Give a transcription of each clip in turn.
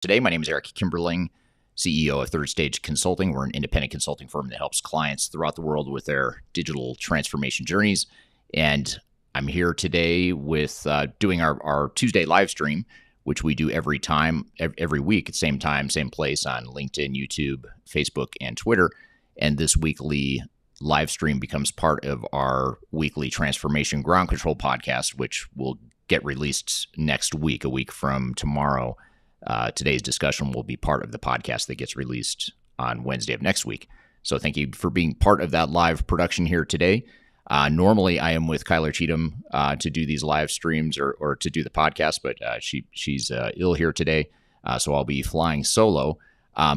Today, my name is Eric Kimberling, CEO of Third Stage Consulting. We're an independent consulting firm that helps clients throughout the world with their digital transformation journeys. And I'm here today with doing our Tuesday live stream, which we do every week at the same time, same place on LinkedIn, YouTube, Facebook, and Twitter. And this weekly live stream becomes part of our weekly Transformation Ground Control podcast, which will get released next week, a week from tomorrow. Today's discussion will be part of the podcast that gets released on Wednesday of next week. So thank you for being part of that live production here today. Normally, I am with Kyler Cheatham to do these live streams or to do the podcast, but she's ill here today, so I'll be flying solo.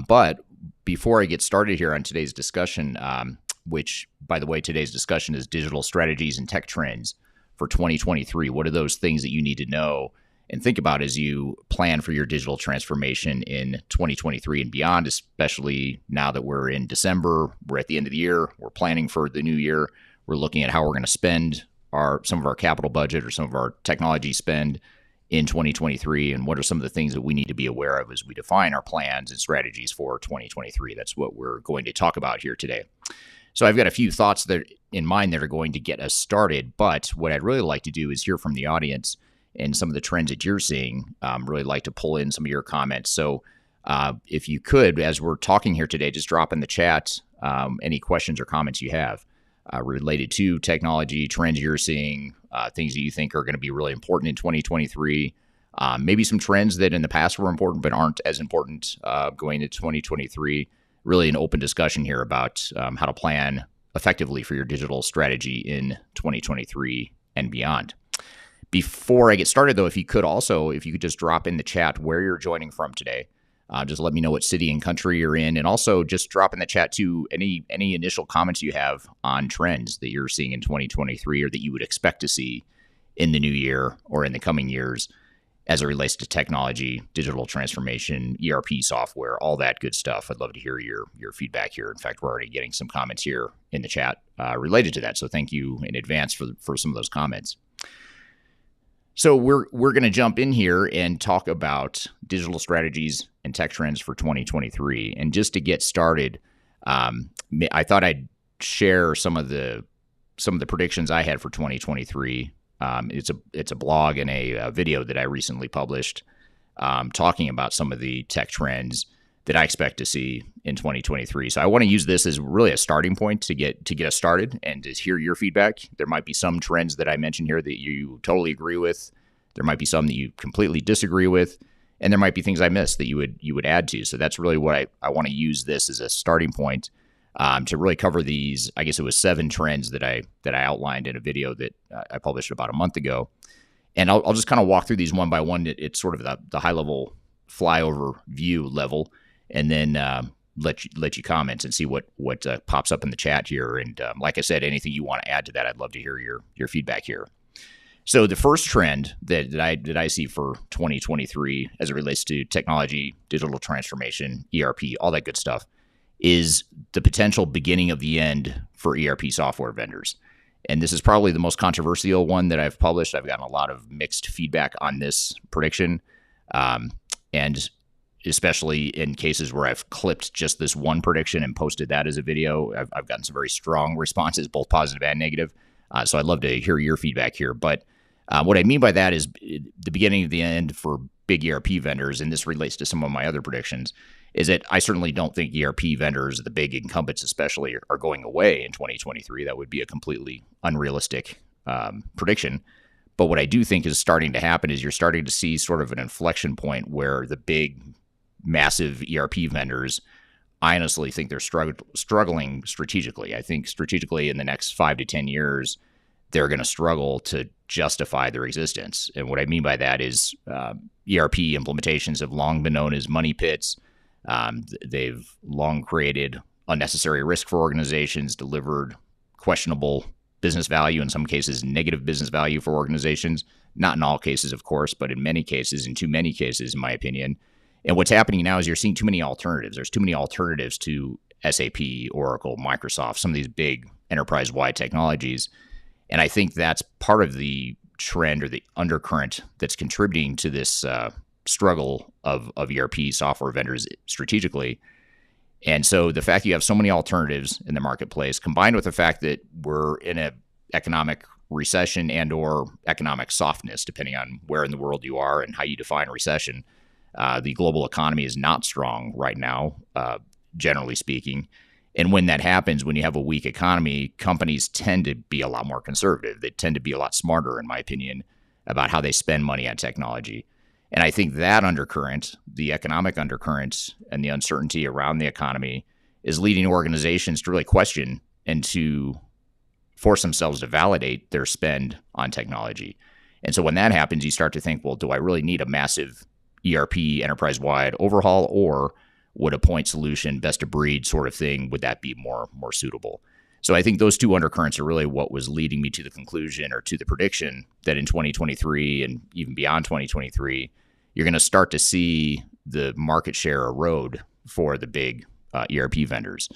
But before I get started here on today's discussion, which, by the way, today's discussion is digital strategies and tech trends for 2023. What are those things that you need to know and think about as you plan for your digital transformation in 2023 and beyond, especially now that we're in December, we're at the end of the year, we're planning for the new year, we're looking at how we're going to spend some of our capital budget or some of our technology spend in 2023, and what are some of the things that we need to be aware of as we define our plans and strategies for 2023. That's what we're going to talk about here today. So I've got a few thoughts that in mind that are going to get us started, but what I'd really like to do is hear from the audience and some of the trends that you're seeing. Really like to pull in some of your comments. So if you could, as we're talking here today, just drop in the chat any questions or comments you have related to technology, trends you're seeing, things that you think are going to be really important in 2023, maybe some trends that in the past were important but aren't as important going into 2023. Really an open discussion here about how to plan effectively for your digital strategy in 2023 and beyond. Before I get started, though, if you could just drop in the chat where you're joining from today. Just let me know what city and country you're in, and also just drop in the chat too any initial comments you have on trends that you're seeing in 2023 or that you would expect to see in the new year or in the coming years as it relates to technology, digital transformation, ERP software, all that good stuff. I'd love to hear your feedback here. In fact, we're already getting some comments here in the chat related to that, so thank you in advance for some of those comments. So we're going to jump in here and talk about digital strategies and tech trends for 2023. And just to get started, I thought I'd share some of the predictions I had for 2023. It's a blog and a video that I recently published talking about some of the tech trends that I expect to see in 2023. So I want to use this as really a starting point to get us started and to hear your feedback. There might be some trends that I mentioned here that you totally agree with. There might be some that you completely disagree with, and there might be things I missed that you would add to. So that's really what I want to use this as a starting point to really cover these. I guess it was 7 trends that I outlined in a video that I published about a month ago, and I'll just kind of walk through these one by one. It's sort of the high level flyover view level. And then let you comment and see what pops up in the chat here. And like I said, anything you want to add to that, I'd love to hear your feedback here. So the first trend that I see for 2023 as it relates to technology, digital transformation, ERP, all that good stuff, is the potential beginning of the end for ERP software vendors. And this is probably the most controversial one that I've published. I've gotten a lot of mixed feedback on this prediction. And especially in cases where I've clipped just this one prediction and posted that as a video, I've gotten some very strong responses, both positive and negative. So I'd love to hear your feedback here. But what I mean by that is the beginning of the end for big ERP vendors, and this relates to some of my other predictions, is that I certainly don't think ERP vendors, the big incumbents especially, are going away in 2023. That would be a completely unrealistic prediction. But what I do think is starting to happen is you're starting to see sort of an inflection point where the big massive ERP vendors, I honestly think they're struggling strategically. I think strategically in the next 5 to 10 years, they're going to struggle to justify their existence. And what I mean by that is ERP implementations have long been known as money pits. They've long created unnecessary risk for organizations, delivered questionable business value, in some cases negative business value for organizations. Not in all cases, of course, but in many cases, in too many cases, in my opinion. And what's happening now is you're seeing too many alternatives. There's too many alternatives to SAP, Oracle, Microsoft, some of these big enterprise-wide technologies. And I think that's part of the trend or the undercurrent that's contributing to this struggle of ERP software vendors strategically. And so the fact that you have so many alternatives in the marketplace, combined with the fact that we're in an economic recession and or economic softness, depending on where in the world you are and how you define recession, the global economy is not strong right now, generally speaking. And when that happens, when you have a weak economy, companies tend to be a lot more conservative. They tend to be a lot smarter, in my opinion, about how they spend money on technology. And I think that undercurrent, the economic undercurrent and the uncertainty around the economy is leading organizations to really question and to force themselves to validate their spend on technology. And so when that happens, you start to think, well, do I really need a massive ERP enterprise-wide overhaul, or would a point solution, best of breed sort of thing, would that be more suitable? So I think those two undercurrents are really what was leading me to the conclusion or to the prediction that in 2023 and even beyond 2023, you're going to start to see the market share erode for the big ERP vendors.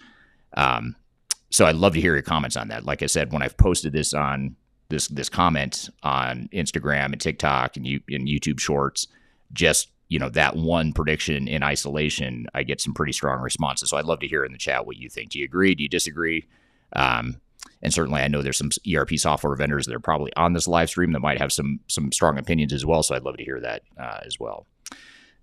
So I'd love to hear your comments on that. Like I said, when I've posted this on this comment on Instagram and TikTok and YouTube Shorts, just that one prediction in isolation, I get some pretty strong responses. So I'd love to hear in the chat what you think. Do you agree? Do you disagree? And certainly I know there's some ERP software vendors that are probably on this live stream that might have some strong opinions as well. So I'd love to hear that as well.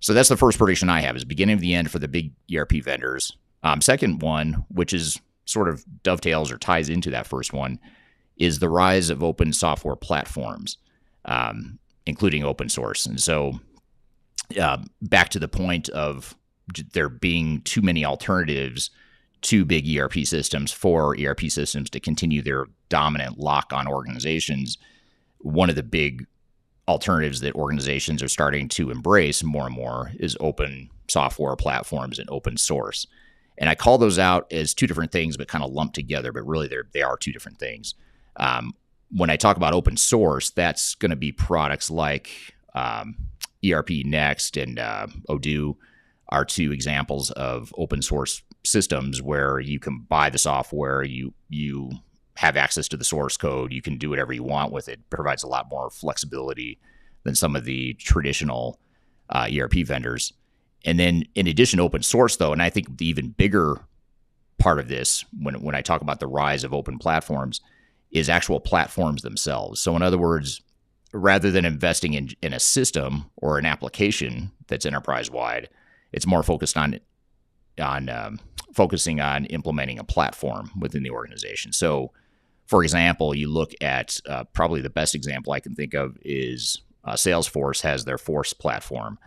So that's the first prediction I have, is beginning of the end for the big ERP vendors. Second one, which is sort of dovetails or ties into that first one, is the rise of open software platforms, including open source. And so back to the point of there being too many alternatives to big ERP systems for ERP systems to continue their dominant lock on organizations, one of the big alternatives that organizations are starting to embrace more and more is open software platforms and open source. And I call those out as two different things, but kind of lumped together, but really they are two different things. When I talk about open source, that's going to be products like ERP Next and Odoo are two examples of open source systems where you can buy the software, you have access to the source code, you can do whatever you want with it. It provides a lot more flexibility than some of the traditional ERP vendors. And then in addition to open source, though, and I think the even bigger part of this, when I talk about the rise of open platforms, is actual platforms themselves. So in other words, rather than investing in a system or an application that's enterprise-wide, it's more focused on focusing on implementing a platform within the organization. So, for example, you look at probably the best example I can think of is Salesforce has their Force platform,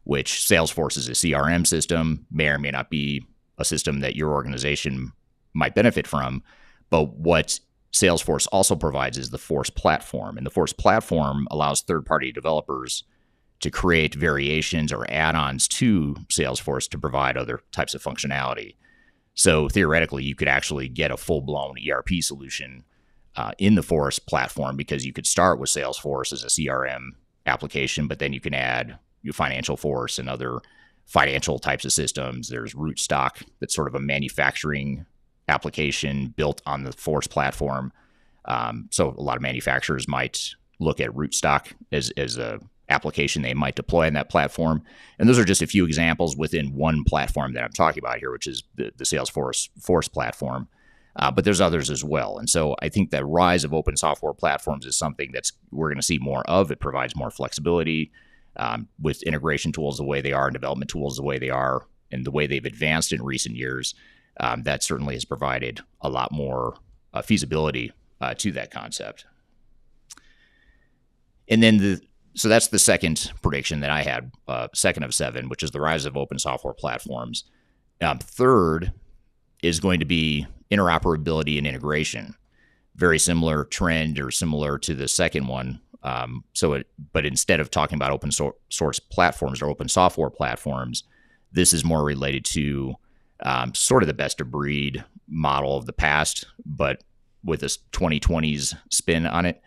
which Salesforce is a CRM system, may or may not be a system that your organization might benefit from. But what Salesforce also provides is the Force platform. And the Force platform allows third-party developers to create variations or add-ons to Salesforce to provide other types of functionality. So theoretically, you could actually get a full-blown ERP solution in the Force platform, because you could start with Salesforce as a CRM application, but then you can add your Financial Force and other financial types of systems. There's Rootstock, that's sort of a manufacturing application built on the Force platform. So a lot of manufacturers might look at Rootstock as a application they might deploy on that platform. And those are just a few examples within one platform that I'm talking about here, which is the Salesforce Force platform. But there's others as well. And so I think that rise of open software platforms is something we're going to see more of. It provides more flexibility with integration tools the way they are and development tools the way they are and the way they've advanced in recent years. That certainly has provided a lot more feasibility to that concept. And then so that's the second prediction that I had, second of 7, which is the rise of open software platforms. Third is going to be interoperability and integration. Very similar trend or similar to the second one. But instead of talking about open source platforms or open software platforms, this is more related to sort of the best of breed model of the past, but with this 2020s spin on it.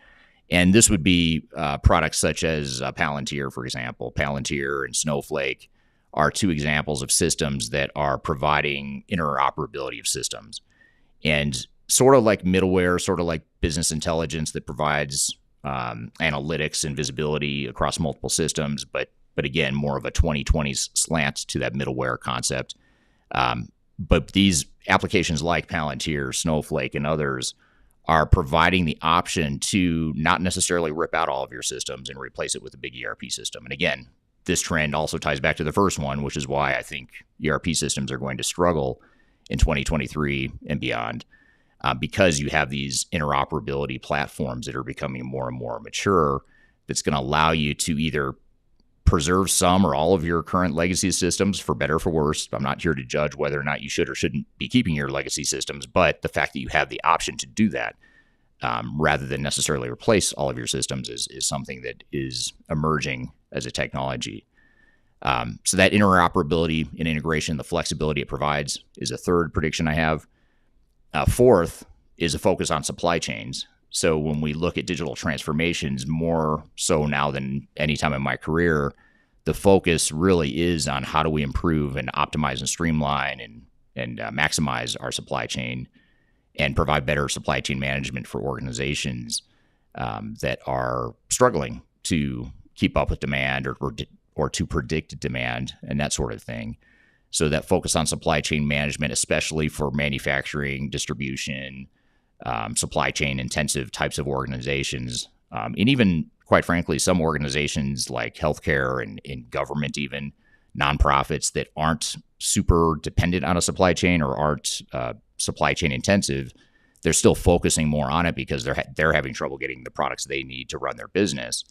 And this would be products such as Palantir, for example. Palantir and Snowflake are two examples of systems that are providing interoperability of systems. And sort of like middleware, sort of like business intelligence that provides analytics and visibility across multiple systems, but but again, more of a 2020s slant to that middleware concept. But these applications like Palantir, Snowflake, and others are providing the option to not necessarily rip out all of your systems and replace it with a big ERP system. And again, this trend also ties back to the first one, which is why I think ERP systems are going to struggle in 2023 and beyond, because you have these interoperability platforms that are becoming more and more mature. That's going to allow you to either preserve some or all of your current legacy systems, for better or for worse. I'm not here to judge whether or not you should or shouldn't be keeping your legacy systems, but the fact that you have the option to do that, rather than necessarily replace all of your systems, is something that is emerging as a technology. So that interoperability and integration, the flexibility it provides, is a third prediction I have. Fourth is a focus on supply chains. So when we look at digital transformations, more so now than any time in my career, the focus really is on how do we improve and optimize and streamline and maximize our supply chain and provide better supply chain management for organizations that are struggling to keep up with demand or to predict demand and that sort of thing. So that focus on supply chain management, especially for manufacturing, distribution, supply chain intensive types of organizations, and even, quite frankly, some organizations like healthcare and government, even nonprofits that aren't super dependent on a supply chain or aren't supply chain intensive, they're still focusing more on it because they're having trouble getting the products they need to run their business.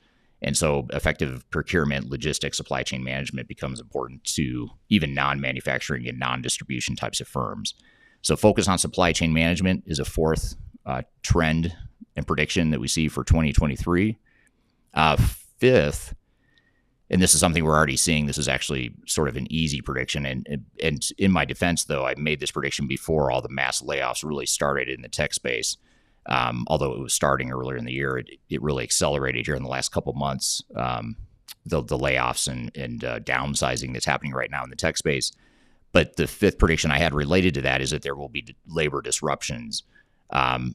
And so effective procurement, logistics, supply chain management becomes important to even non-manufacturing and non-distribution types of firms. So focus on supply chain management is a fourth trend and prediction that we see for 2023. Fifth, and this is something we're already seeing, this is actually sort of an easy prediction. And in my defense, though, I made this prediction before all the mass layoffs really started in the tech space. Although it was starting earlier in the year, it really accelerated here in the last couple of months, the layoffs and downsizing that's happening right now in the tech space. But the fifth prediction I had related to that is that there will be labor disruptions,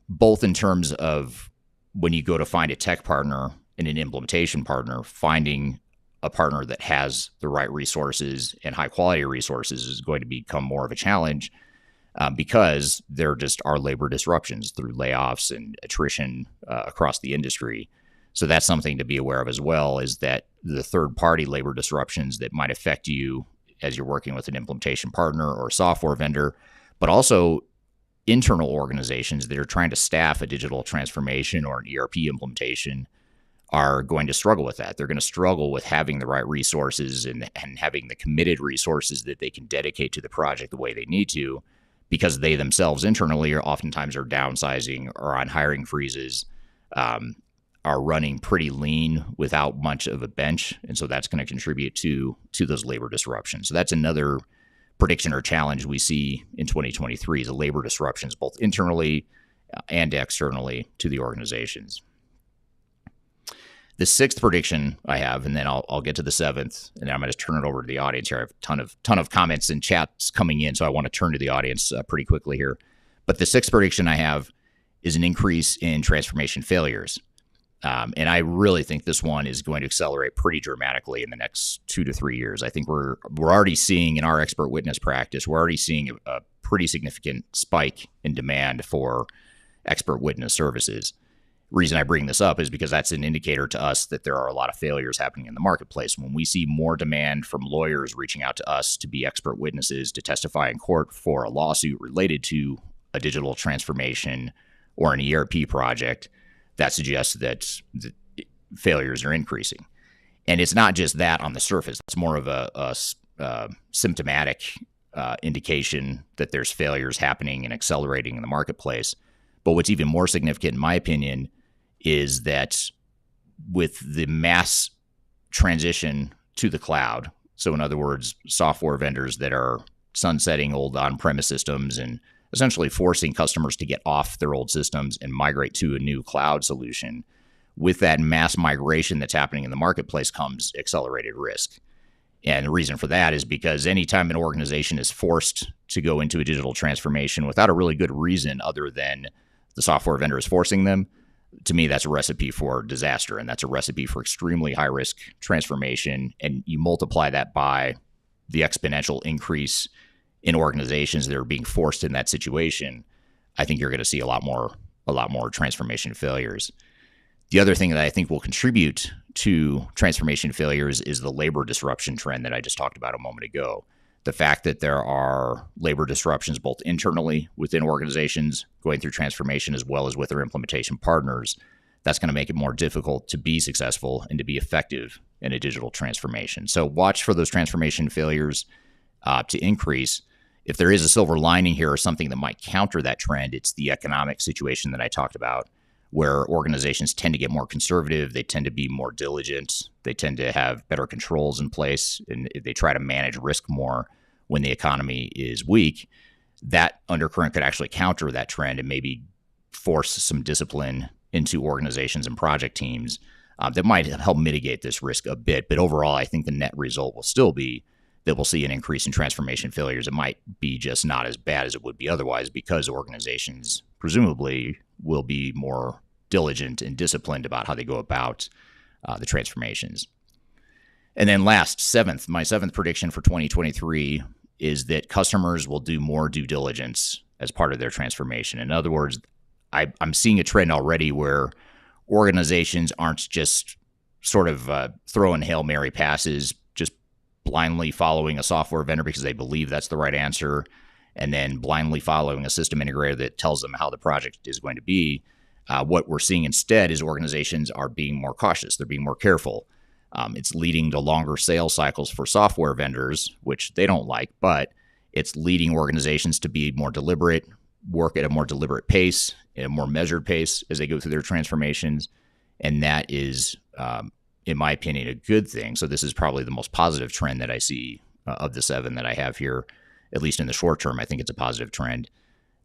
both in terms of when you go to find a tech partner and an implementation partner, finding a partner that has the right resources and high quality resources is going to become more of a challenge, because there just are labor disruptions through layoffs and attrition across the industry. So that's something to be aware of as well, is that the third-party labor disruptions that might affect you as you're working with an implementation partner or software vendor, but also internal organizations that are trying to staff a digital transformation or an ERP implementation are going to struggle with that. They're going to struggle with having the right resources and having the committed resources that they can dedicate to the project the way they need to, because they themselves internally are oftentimes are downsizing or on hiring freezes, are running pretty lean without much of a bench. And so that's going to contribute to those labor disruptions. So that's another prediction or challenge we see in 2023 is the labor disruptions, both internally and externally to the organizations. The sixth prediction I have, and then I'll get to the seventh, and then I'm going to turn it over to the audience here. I have a ton of comments and chats coming in, so I want to turn to the audience pretty quickly here. But the sixth prediction I have is an increase in transformation failures. And I really think this one is going to accelerate pretty dramatically in the next 2 to 3 years. I think we're already seeing in our expert witness practice, we're already seeing a pretty significant spike in demand for expert witness services. Reason I bring this up is because that's an indicator to us that there are a lot of failures happening in the marketplace. When we see more demand from lawyers reaching out to us to be expert witnesses to testify in court for a lawsuit related to a digital transformation or an ERP project, that suggests that the failures are increasing. And it's not just that on the surface. It's more of a symptomatic indication that there's failures happening and accelerating in the marketplace. But what's even more significant, in my opinion, is that with the mass transition to the cloud, so in other words, software vendors that are sunsetting old on-premise systems and essentially forcing customers to get off their old systems and migrate to a new cloud solution, with that mass migration that's happening in the marketplace comes accelerated risk. And the reason for that is because anytime an organization is forced to go into a digital transformation without a really good reason other than the software vendor is forcing them, to me, that's a recipe for disaster, and that's a recipe for extremely high risk transformation. And you multiply that by the exponential increase in organizations that are being forced in that situation, I think you're going to see a lot more transformation failures. The other thing that I think will contribute to transformation failures is the labor disruption trend that I just talked about a moment ago. The fact that there are labor disruptions both internally within organizations going through transformation as well as with their implementation partners, that's going to make it more difficult to be successful and to be effective in a digital transformation. So watch for those transformation failures to increase. If there is a silver lining here or something that might counter that trend, it's the economic situation that I talked about, where organizations tend to get more conservative, they tend to be more diligent, they tend to have better controls in place, and they try to manage risk more when the economy is weak. That undercurrent could actually counter that trend and maybe force some discipline into organizations and project teams that might help mitigate this risk a bit. But overall, I think the net result will still be that we'll see an increase in transformation failures. It might be just not as bad as it would be otherwise, because organizations presumably will be more diligent and disciplined about how they go about the transformations. And then my seventh prediction for 2023 is that customers will do more due diligence as part of their transformation. In other words, I'm seeing a trend already where organizations aren't just sort of throwing Hail Mary passes, just blindly following a software vendor because they believe that's the right answer, and then blindly following a system integrator that tells them how the project is going to be. What we're seeing instead is organizations are being more cautious. They're being more careful. It's leading to longer sales cycles for software vendors, which they don't like, but it's leading organizations to be more deliberate, work at a more deliberate pace, at a more measured pace as they go through their transformations. And that is, in my opinion, a good thing. So this is probably the most positive trend that I see of the 7 that I have here, at least in the short term. I think it's a positive trend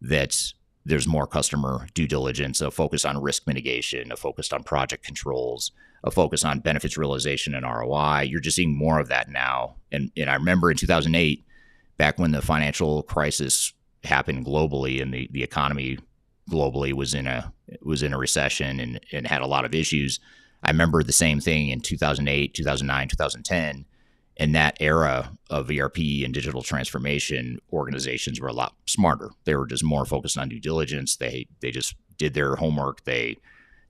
that there's more customer due diligence, a focus on risk mitigation, a focus on project controls, a focus on benefits realization and ROI. You're just seeing more of that now. And I remember in 2008, back when the financial crisis happened globally and the economy globally was in a recession and had a lot of issues. I remember the same thing in 2008, 2009, 2010. In that era of ERP and digital transformation, organizations were a lot smarter. They were just more focused on due diligence. They just did their homework. They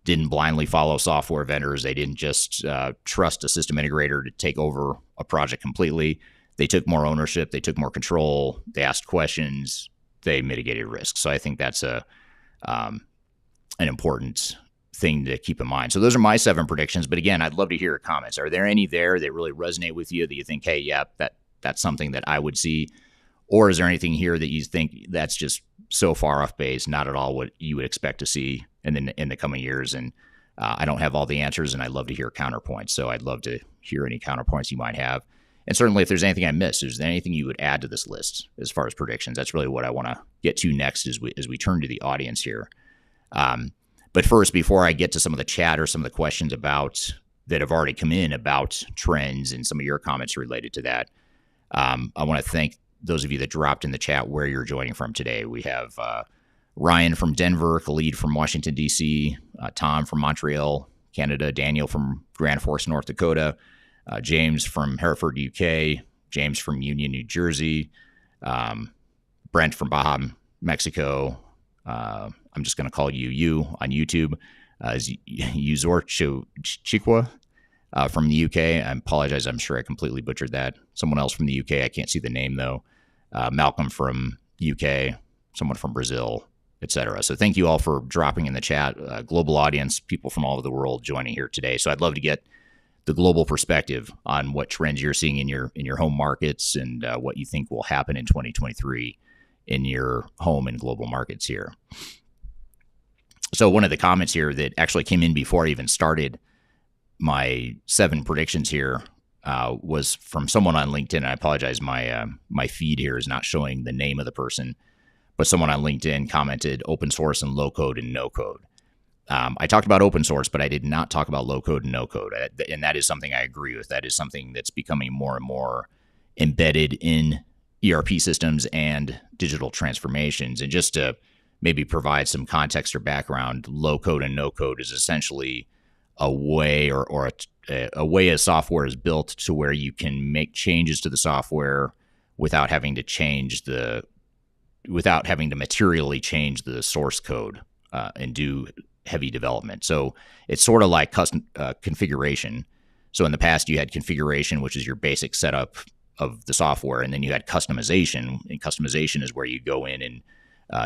didn't blindly follow software vendors. They didn't just trust a system integrator to take over a project completely. They took more ownership. They took more control. They asked questions. They mitigated risk. So I think that's an important thing to keep in mind. So those are my 7 predictions. But again, I'd love to hear your comments. Are there any there that really resonate with you that you think, hey, yeah, that's something that I would see? Or is there anything here that you think that's just so far off base, not at all what you would expect to see in the coming years? And I don't have all the answers, and I'd love to hear counterpoints. So I'd love to hear any counterpoints you might have. And certainly if there's anything I missed, is there anything you would add to this list as far as predictions? That's really what I want to get to next as we turn to the audience here. But first, before I get to some of the chat or some of the questions that have already come in about trends and some of your comments related to that, I want to thank those of you that dropped in the chat where you're joining from today. We have Ryan from Denver, Khalid from Washington, D.C., Tom from Montreal, Canada, Daniel from Grand Forks, North Dakota, James from Hereford, UK, James from Union, New Jersey, Brent from Baja, Mexico. I'm just going to call you on YouTube. Yuzor Chikwa from the UK. I apologize. I'm sure I completely butchered that. Someone else from the UK. I can't see the name, though. Malcolm from UK, someone from Brazil, etc. So thank you all for dropping in the chat. Global audience, people from all over the world joining here today. So I'd love to get the global perspective on what trends you're seeing in your home markets and what you think will happen in 2023 in your home and global markets here. So one of the comments here that actually came in before I even started my 7 predictions here was from someone on LinkedIn. I apologize, my feed here is not showing the name of the person, but someone on LinkedIn commented open source and low code and no code. I talked about open source, but I did not talk about low code and no code. And that is something I agree with. That is something that's becoming more and more embedded in ERP systems and digital transformations. And just to maybe provide some context or background, low code and no code is essentially a way or a way a software is built to where you can make changes to the software without having to materially change the source code and do heavy development. So it's sort of like custom configuration. So in the past, you had configuration, which is your basic setup of the software, and then you had customization. And customization is where you go in and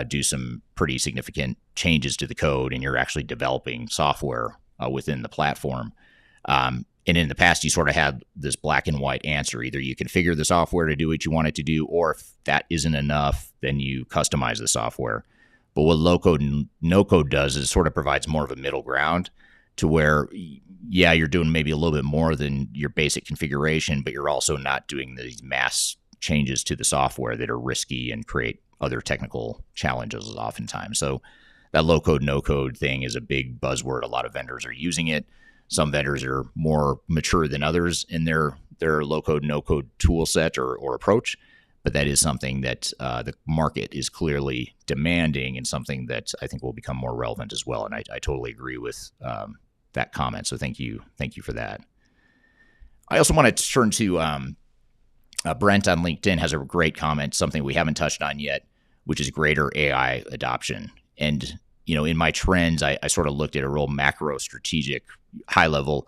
do some pretty significant changes to the code, and you're actually developing software within the platform. And in the past, you sort of had this black and white answer. Either you configure the software to do what you want it to do, or if that isn't enough, then you customize the software. But what low code and no code does is sort of provides more of a middle ground to where, yeah, you're doing maybe a little bit more than your basic configuration, but you're also not doing these mass changes to the software that are risky and create other technical challenges oftentimes. So that low code, no code thing is a big buzzword. A lot of vendors are using it. Some vendors are more mature than others in their low code, no code tool set or approach. But that is something that the market is clearly demanding, and something that I think will become more relevant as well. And I totally agree with that comment. So thank you for that. I also want to turn to Brent on LinkedIn has a great comment, something we haven't touched on yet, which is greater AI adoption. And in my trends, I sort of looked at a real macro strategic high level.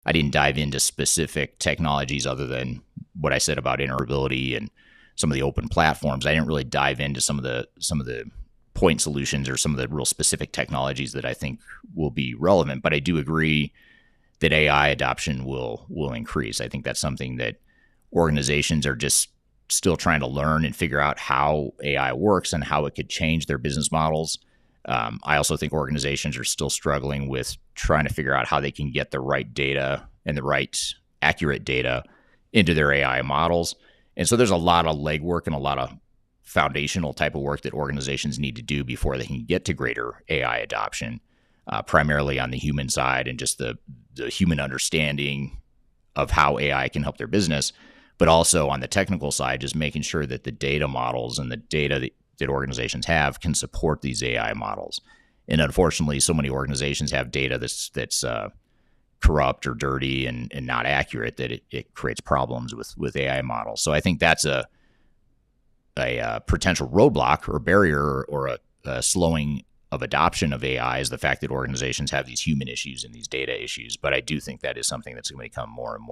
I didn't dive into specific technologies other than what I said about interoperability and some of the open platforms. I didn't really dive into some of the point solutions or some of the real specific technologies that I think will be relevant. But I do agree that AI adoption will increase. I think that's something that organizations are just still trying to learn and figure out how AI works and how it could change their business models. I also think organizations are still struggling with trying to figure out how they can get the right data and the right accurate data into their AI models. And so there's a lot of legwork and a lot of foundational type of work that organizations need to do before they can get to greater AI adoption, primarily on the human side and just the human understanding of how AI can help their business, but also on the technical side, just making sure that the data models and the data that organizations have can support these AI models. And unfortunately, so many organizations have data that's corrupt or dirty and not accurate that it creates problems with AI models. So I think that's a potential roadblock or barrier or a slowing of adoption of AI is the fact that organizations have these human issues and these data issues. But I do think that is something that's going to become more and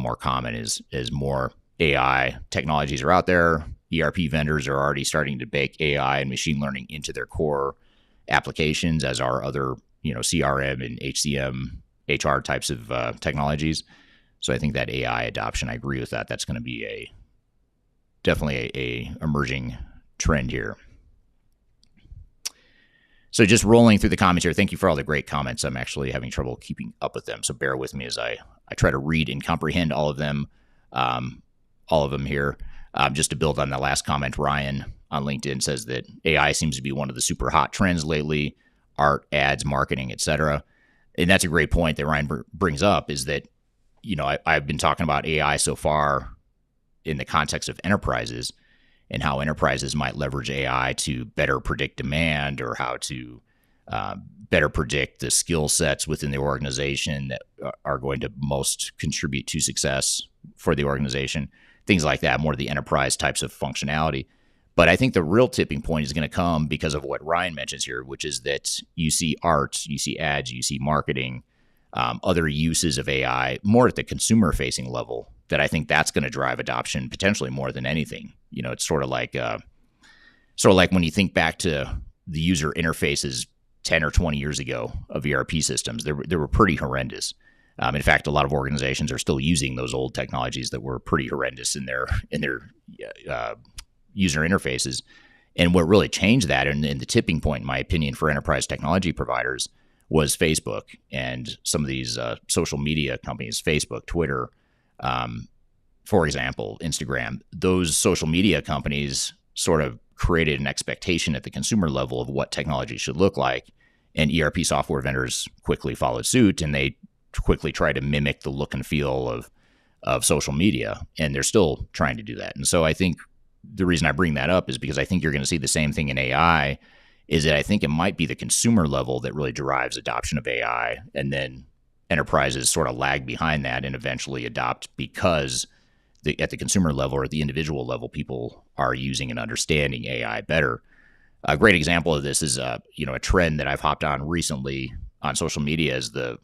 more common as more AI technologies are out there. ERP vendors are already starting to bake AI and machine learning into their core applications, as are other CRM and HCM, HR types of technologies. So I think that AI adoption, I agree with that. That's going to be definitely a emerging trend here. So just rolling through the comments here. Thank you for all the great comments. I'm actually having trouble keeping up with them, so bear with me as I try to read and comprehend all of them here. Just to build on the last comment, Ryan on LinkedIn says that AI seems to be one of the super hot trends lately. Art, ads, marketing, etc. And that's a great point that Ryan brings up, is that, I've been talking about AI so far in the context of enterprises and how enterprises might leverage AI to better predict demand, or how to better predict the skill sets within the organization that are going to most contribute to success for the organization. Things like that, more of the enterprise types of functionality. But I think the real tipping point is going to come because of what Ryan mentions here, which is that you see art, you see ads, you see marketing, other uses of AI more at the consumer-facing level, that I think that's going to drive adoption potentially more than anything. It's sort of like when you think back to the user interfaces 10 or 20 years ago of ERP systems, they were pretty horrendous. In fact, a lot of organizations are still using those old technologies that were pretty horrendous in their user interfaces. And what really changed that, and the tipping point, in my opinion, for enterprise technology providers was Facebook and some of these social media companies, Facebook, Twitter, for example, Instagram. Those social media companies sort of created an expectation at the consumer level of what technology should look like. And ERP software vendors quickly followed suit, and they quickly try to mimic the look and feel of social media, and they're still trying to do that. And so I think the reason I bring that up is because I think you're going to see the same thing in AI, is that I think it might be the consumer level that really drives adoption of AI, and then enterprises sort of lag behind that and eventually adopt because at the consumer level or at the individual level, people are using and understanding AI better. A great example of this is a trend that I've hopped on recently on social media is the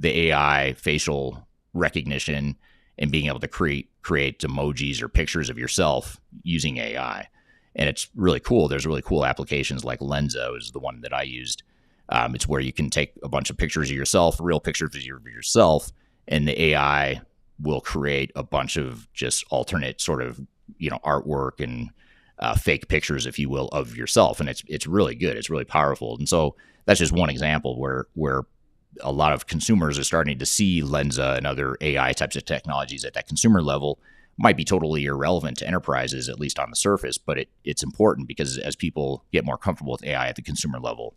AI facial recognition and being able to create emojis or pictures of yourself using AI. And it's really cool. There's really cool applications like Lenzo is the one that I used. It's where you can take a bunch of pictures of yourself, real pictures of yourself, and the AI will create a bunch of just alternate sort of artwork and fake pictures, if you will, of yourself. And it's really good. It's really powerful. And so that's just one example where a lot of consumers are starting to see Lenza and other AI types of technologies at that consumer level. Might be totally irrelevant to enterprises, at least on the surface, but it's important because as people get more comfortable with AI at the consumer level,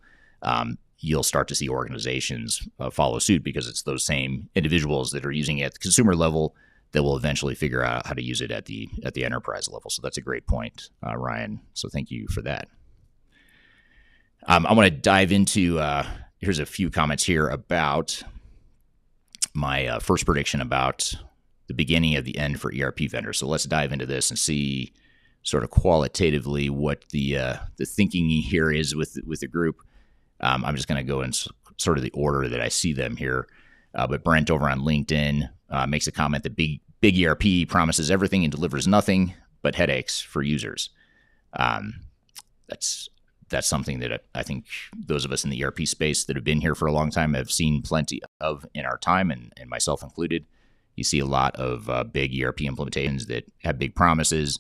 you'll start to see organizations follow suit because it's those same individuals that are using it at the consumer level that will eventually figure out how to use it at the enterprise level. So that's a great point, Ryan. So thank you for that. I want to dive into, here's a few comments here about my first prediction about the beginning of the end for ERP vendors. So let's dive into this and see sort of qualitatively what the thinking here is with the group. I'm just going to go in sort of the order that I see them here. But Brent over on LinkedIn makes a comment that big ERP promises everything and delivers nothing but headaches for users. That's something that I think those of us in the ERP space that have been here for a long time have seen plenty of in our time, and myself included. You see a lot of big ERP implementations that have big promises,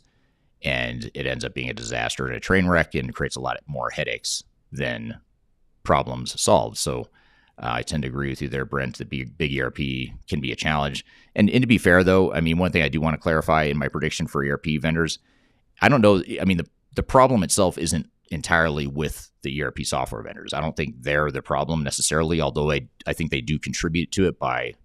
and it ends up being a disaster and a train wreck and creates a lot more headaches than problems solved. So I tend to agree with you there, Brent, that big ERP can be a challenge. And to be fair, though, I mean, one thing I do want to clarify in my prediction for ERP vendors, I don't know. I mean, the problem itself isn't entirely with the ERP software vendors. I don't think they're the problem necessarily, although I think they do contribute to it by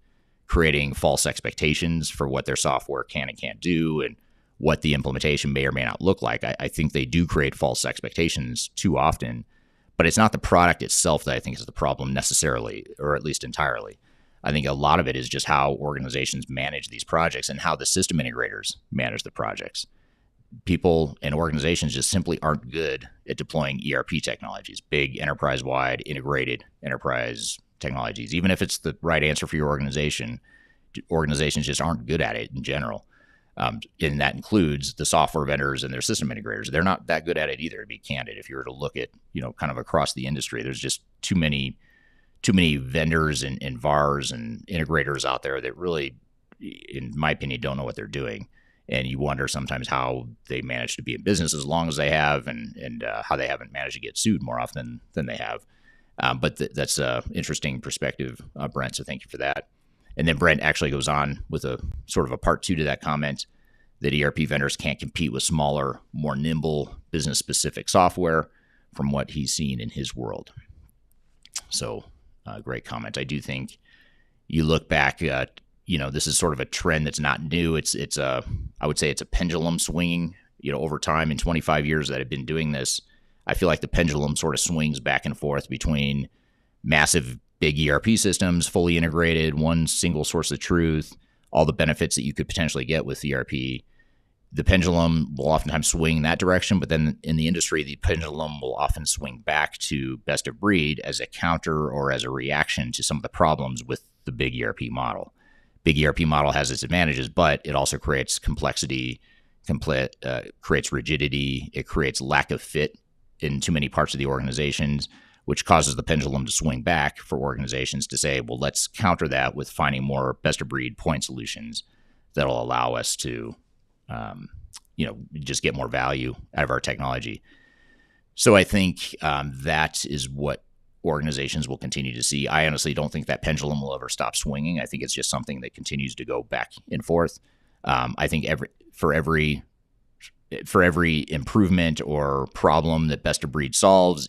creating false expectations for what their software can and can't do and what the implementation may or may not look like. I think they do create false expectations too often, but it's not the product itself that I think is the problem necessarily, or at least entirely. I think a lot of it is just how organizations manage these projects and how the system integrators manage the projects. People and organizations just simply aren't good at deploying ERP technologies, big enterprise-wide integrated enterprise technologies. Even if it's the right answer for your organization, organizations just aren't good at it in general. And that includes the software vendors and their system integrators. They're not that good at it either, to be candid. If you were to look at, kind of across the industry, there's just too many vendors and VARs and integrators out there that really, in my opinion, don't know what they're doing. And you wonder sometimes how they manage to be in business as long as they have, and how they haven't managed to get sued more often than they have. But that's an interesting perspective, Brent, so thank you for that. And then Brent actually goes on with a sort of a part two to that comment, that ERP vendors can't compete with smaller, more nimble, business-specific software from what he's seen in his world. So great comment. I do think you look back, this is sort of a trend that's not new. I would say it's a pendulum swinging, over time. In 25 years that I've been doing this, I feel like the pendulum sort of swings back and forth between massive big ERP systems, fully integrated, one single source of truth, all the benefits that you could potentially get with ERP. The pendulum will oftentimes swing that direction, but then in the industry, the pendulum will often swing back to best of breed as a counter or as a reaction to some of the problems with the big ERP model. Big ERP model has its advantages, but it also creates complexity, creates rigidity, it creates lack of fit in too many parts of the organizations, which causes the pendulum to swing back for organizations to say, well, let's counter that with finding more best-of-breed point solutions that'll allow us to, just get more value out of our technology. So I think that is what organizations will continue to see. I honestly don't think that pendulum will ever stop swinging. I think it's just something that continues to go back and forth. I think for every improvement or problem that best of breed solves,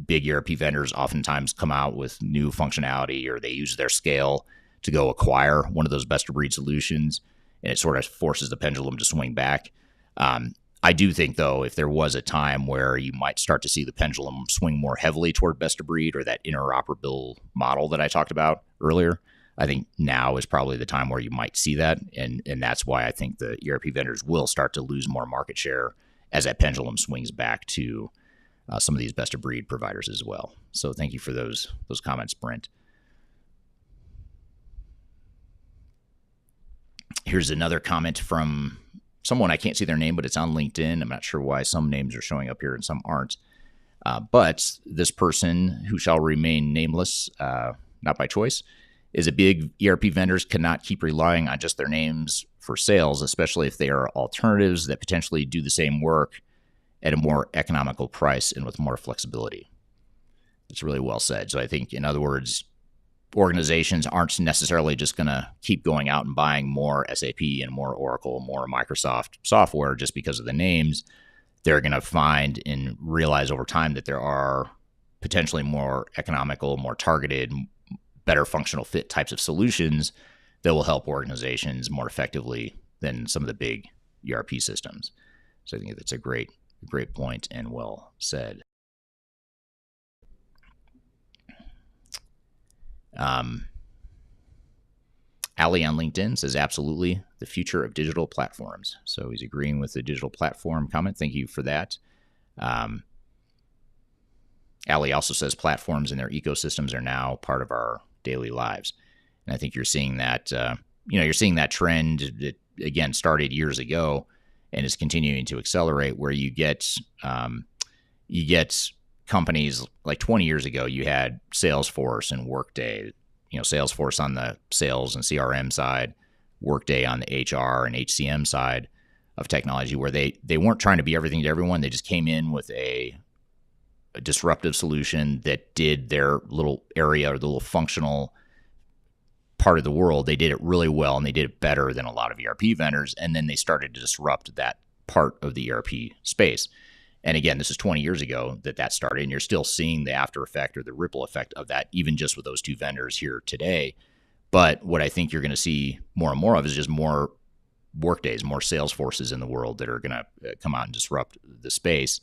big ERP vendors oftentimes come out with new functionality, or they use their scale to go acquire one of those best of breed solutions, and it sort of forces the pendulum to swing back. I do think, though, if there was a time where you might start to see the pendulum swing more heavily toward best of breed or that interoperable model that I talked about earlier, I think now is probably the time where you might see that. And that's why I think the ERP vendors will start to lose more market share as that pendulum swings back to some of these best of breed providers as well. So thank you for those comments, Brent. Here's another comment from someone, I can't see their name, but it's on LinkedIn. I'm not sure why some names are showing up here and some aren't. But this person, who shall remain nameless, not by choice, is a big ERP vendors cannot keep relying on just their names for sales, especially if they are alternatives that potentially do the same work at a more economical price and with more flexibility. It's really well said. So I think, in other words, organizations aren't necessarily just going to keep going out and buying more SAP and more Oracle, more Microsoft software just because of the names. They're going to find and realize over time that there are potentially more economical, more targeted, better functional fit types of solutions that will help organizations more effectively than some of the big ERP systems. So I think that's a great point and well said. Ali on LinkedIn says, absolutely, the future of digital platforms. So he's agreeing with the digital platform comment. Thank you for that. Ali also says platforms and their ecosystems are now part of our daily lives. And I think you're seeing that, you're seeing that trend that, again, started years ago and is continuing to accelerate, where you get companies like 20 years ago, you had Salesforce and Workday, Salesforce on the sales and CRM side, Workday on the HR and HCM side of technology, where they weren't trying to be everything to everyone. They just came in with a disruptive solution that did their little area or the little functional part of the world. They did it really well, and they did it better than a lot of ERP vendors. And then they started to disrupt that part of the ERP space. And again, this is 20 years ago that started, and you're still seeing the after effect or the ripple effect of that, even just with those two vendors here today. But what I think you're going to see more and more of is just more Workdays, more Salesforces in the world that are going to come out and disrupt the space,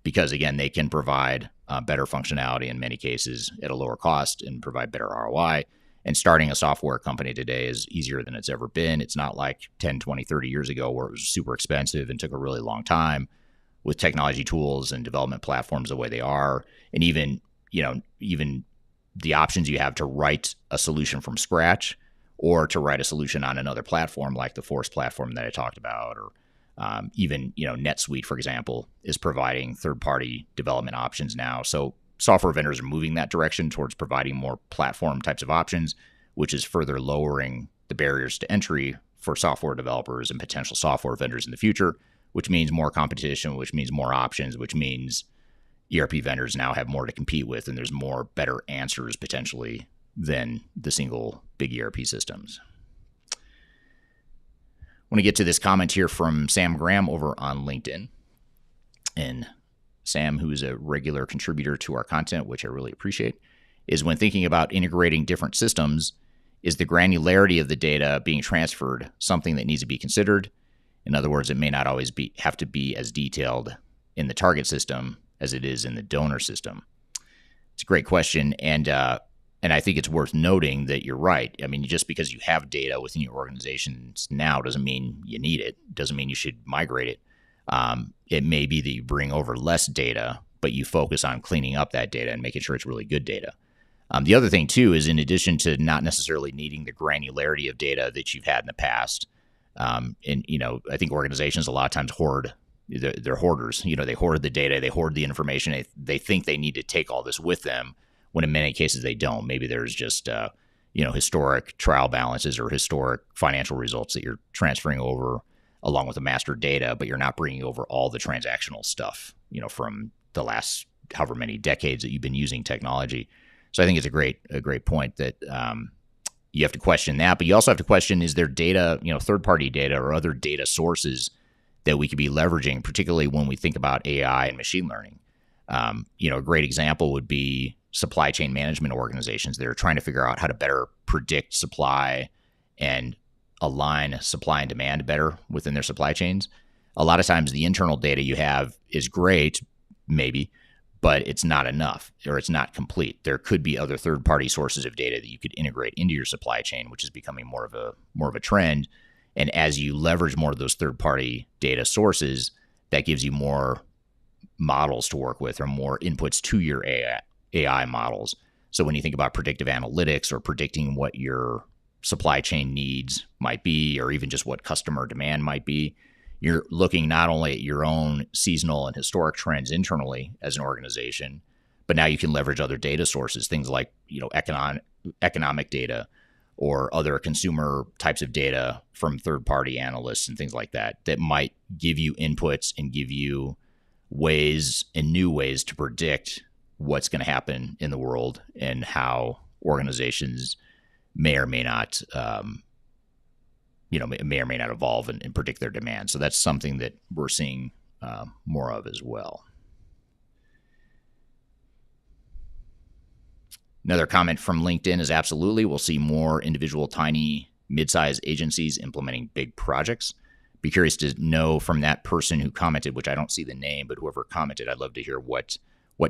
because, again, they can provide better functionality in many cases at a lower cost and provide better ROI. And starting a software company today is easier than it's ever been. It's not like 10, 20, 30 years ago where it was super expensive and took a really long time. With technology tools and development platforms the way they are, and even the options you have to write a solution from scratch or to write a solution on another platform like the Force platform that I talked about, or even NetSuite, for example, is providing third-party development options now. So software vendors are moving that direction towards providing more platform types of options, which is further lowering the barriers to entry for software developers and potential software vendors in the future, which means more competition, which means more options, which means ERP vendors now have more to compete with, and there's more better answers potentially than the single big ERP systems. I want to get to this comment here from Sam Graham over on LinkedIn. And Sam, who is a regular contributor to our content, which I really appreciate, is when thinking about integrating different systems, is the granularity of the data being transferred something that needs to be considered? In other words, it may not always have to be as detailed in the target system as it is in the donor system. It's a great question, and I think it's worth noting that you're right. I mean, just because you have data within your organizations now doesn't mean you need it. Doesn't mean you should migrate it. It may be that you bring over less data, but you focus on cleaning up that data and making sure it's really good data. The other thing, too, is in addition to not necessarily needing the granularity of data that you've had in the past, I think organizations a lot of times hoard. They're hoarders. They hoard the data, they hoard the information. They think they need to take all this with them, when in many cases they don't. Maybe there's just historic trial balances or historic financial results that you're transferring over along with the master data, but you're not bringing over all the transactional stuff, from the last however many decades that you've been using technology. So I think it's a great point that you have to question that, but you also have to question, is there data, third-party data or other data sources that we could be leveraging, particularly when we think about AI and machine learning. A great example would be supply chain management organizations that are trying to figure out how to better predict supply and align supply and demand better within their supply chains. a lot of times the internal data you have is great, maybe, but it's not enough or it's not complete. There could be other third-party sources of data that you could integrate into your supply chain, which is becoming more of a trend. And as you leverage more of those third-party data sources, that gives you more models to work with or more inputs to your AI models. So when you think about predictive analytics or predicting what your supply chain needs might be, or even just what customer demand might be, you're looking not only at your own seasonal and historic trends internally as an organization, but now you can leverage other data sources, things like, economic data or other consumer types of data from third-party analysts and things like that, that might give you inputs and give you ways and new ways to predict what's going to happen in the world and how organizations may or may not evolve and predict their demand. So that's something that we're seeing more of as well. Another comment from LinkedIn is absolutely, we'll see more individual, tiny, mid-sized agencies implementing big projects. Be curious to know from that person who commented, which I don't see the name, but whoever commented, I'd love to hear what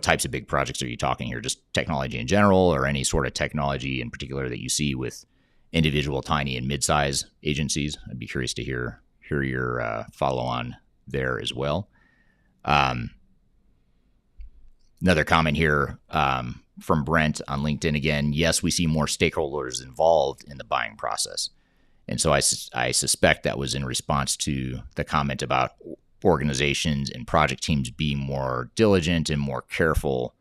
types of big projects are you talking here? Just technology in general, or any sort of technology in particular that you see with individual, tiny, and mid-size agencies? I'd be curious to hear your follow-on there as well. Another comment here from Brent on LinkedIn again. Yes, we see more stakeholders involved in the buying process. And so I suspect that was in response to the comment about organizations and project teams being more diligent and more careful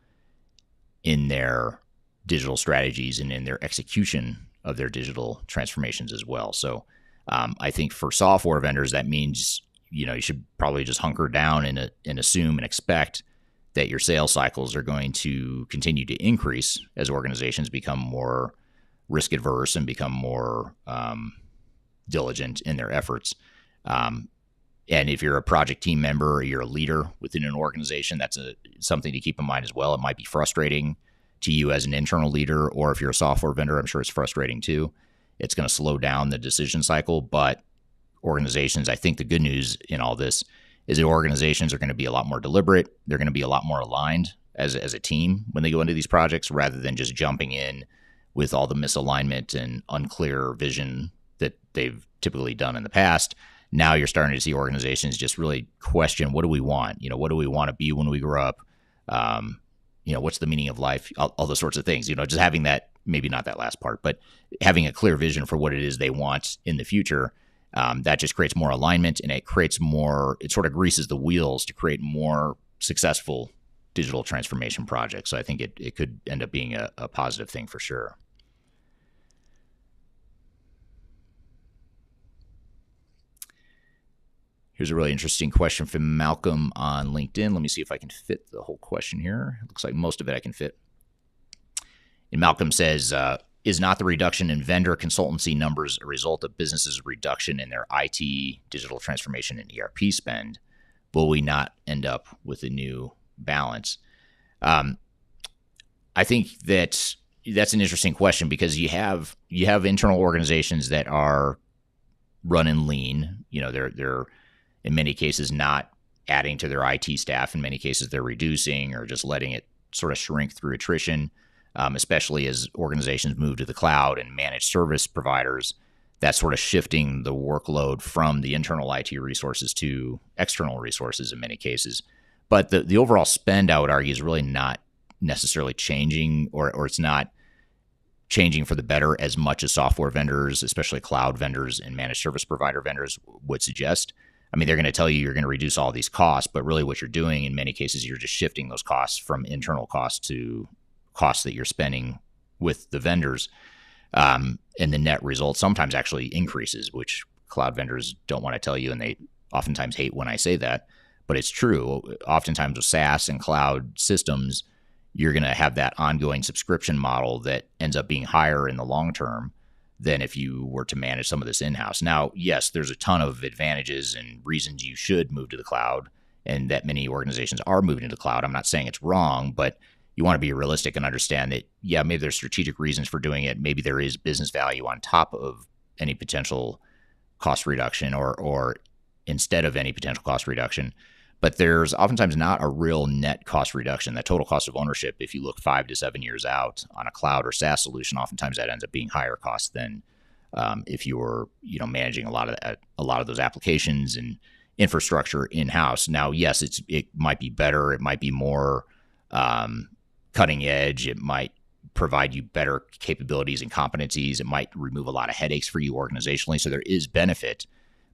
in their digital strategies and in their execution of their digital transformations as well. So I think for software vendors, that means, you should probably just hunker down and assume and expect that your sales cycles are going to continue to increase as organizations become more risk adverse and become more diligent in their efforts. And if you're a project team member or you're a leader within an organization, that's something to keep in mind as well. It might be frustrating to you as an internal leader, or if you're a software vendor, I'm sure it's frustrating too. It's going to slow down the decision cycle, but organizations, I think the good news in all this is that organizations are going to be a lot more deliberate. They're going to be a lot more aligned as a team when they go into these projects, rather than just jumping in with all the misalignment and unclear vision that they've typically done in the past. Now you're starting to see organizations just really question, what do we want? What do we want to be when we grow up? What's the meaning of life? All those sorts of things. Just having that, maybe not that last part, but having a clear vision for what it is they want in the future. That just creates more alignment, and it sort of greases the wheels to create more successful digital transformation projects. So I think it could end up being a positive thing for sure. Here's a really interesting question from Malcolm on LinkedIn. Let me see if I can fit the whole question here. It looks like most of it I can fit. And Malcolm says, is not the reduction in vendor consultancy numbers a result of businesses' reduction in their IT, digital transformation, and ERP spend? Will we not end up with a new balance? I think that's an interesting question, because you have internal organizations that are running lean. They're in many cases not adding to their IT staff. In many cases, they're reducing or just letting it sort of shrink through attrition. Especially as organizations move to the cloud and managed service providers, that's sort of shifting the workload from the internal IT resources to external resources in many cases. But the overall spend, I would argue, is really not necessarily changing, or it's not changing for the better as much as software vendors, especially cloud vendors and managed service provider vendors, would suggest. I mean, they're going to tell you you're going to reduce all these costs, but really what you're doing in many cases, you're just shifting those costs from internal costs to costs that you're spending with the vendors. And the net result sometimes actually increases, which cloud vendors don't want to tell you, and they oftentimes hate when I say that, but it's true. Oftentimes with SaaS and cloud systems, you're going to have that ongoing subscription model that ends up being higher in the long term than if you were to manage some of this in-house. Now, yes, there's a ton of advantages and reasons you should move to the cloud, and that many organizations are moving to the cloud. I'm not saying it's wrong, but you want to be realistic and understand that, yeah, maybe there's strategic reasons for doing it. Maybe there is business value on top of any potential cost reduction or instead of any potential cost reduction. But there's oftentimes not a real net cost reduction. The total cost of ownership, if you look 5 to 7 years out on a cloud or SaaS solution, oftentimes that ends up being higher cost than if you're managing a lot of those applications and infrastructure in house. Now, yes, it might be better. It might be more cutting edge. It might provide you better capabilities and competencies. It might remove a lot of headaches for you organizationally. So there is benefit,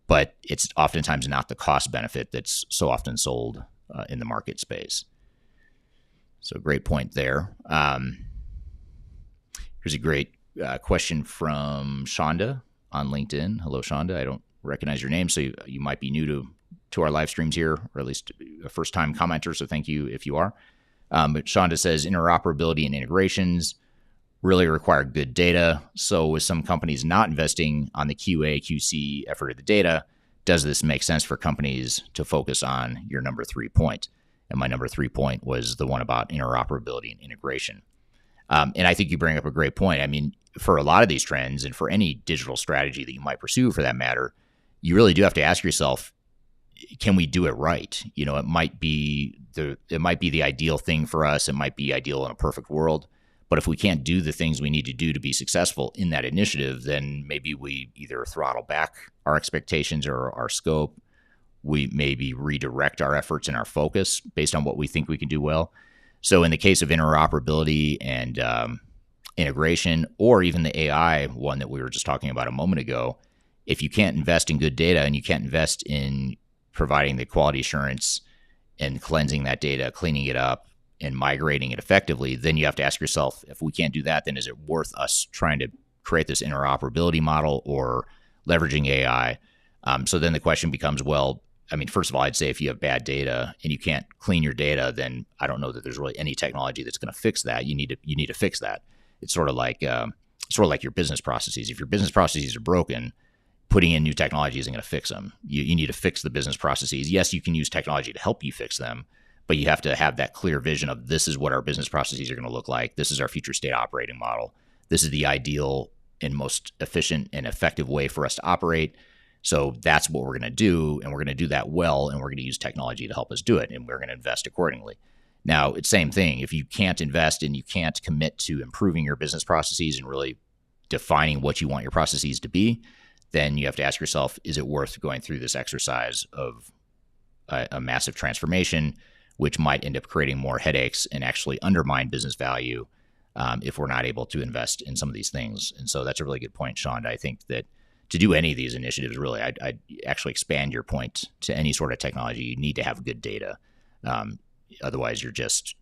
but it's oftentimes not the cost benefit that's so often sold in the market space. So great point there. Here's a great question from Shonda on LinkedIn. Hello, Shonda. I don't recognize your name, so you might be new to our live streams here, or at least a first-time commenter, so thank you if you are. But Shonda says, interoperability and integrations really require good data. So with some companies not investing on the QA, QC effort of the data, does this make sense for companies to focus on your number 3 point? And my number 3 point was the one about interoperability and integration. And I think you bring up a great point. I mean, for a lot of these trends and for any digital strategy that you might pursue for that matter, you really do have to ask yourself, can we do it right? It might be the ideal thing for us. It might be ideal in a perfect world. But if we can't do the things we need to do to be successful in that initiative, then maybe we either throttle back our expectations or our scope. We maybe redirect our efforts and our focus based on what we think we can do well. So in the case of interoperability and integration, or even the AI one that we were just talking about a moment ago, if you can't invest in good data and you can't invest in providing the quality assurance and cleansing that data, cleaning it up, and migrating it effectively, then you have to ask yourself, if we can't do that, then is it worth us trying to create this interoperability model or leveraging AI? So then the question becomes, well, I mean, first of all, I'd say if you have bad data and you can't clean your data, then I don't know that there's really any technology that's going to fix that. You need to fix that. It's sort of like your business processes. If your business processes are broken, putting in new technology isn't going to fix them. You need to fix the business processes. Yes, you can use technology to help you fix them, but you have to have that clear vision of this is what our business processes are going to look like. This is our future state operating model. This is the ideal and most efficient and effective way for us to operate. So that's what we're going to do, and we're going to do that well, and we're going to use technology to help us do it, and we're going to invest accordingly. Now, it's the same thing. If you can't invest and you can't commit to improving your business processes and really defining what you want your processes to be, then you have to ask yourself, is it worth going through this exercise of a massive transformation, which might end up creating more headaches and actually undermine business value if we're not able to invest in some of these things? And so that's a really good point, Sean. I think that to do any of these initiatives, really, I'd actually expand your point to any sort of technology. You need to have good data. Otherwise, you're just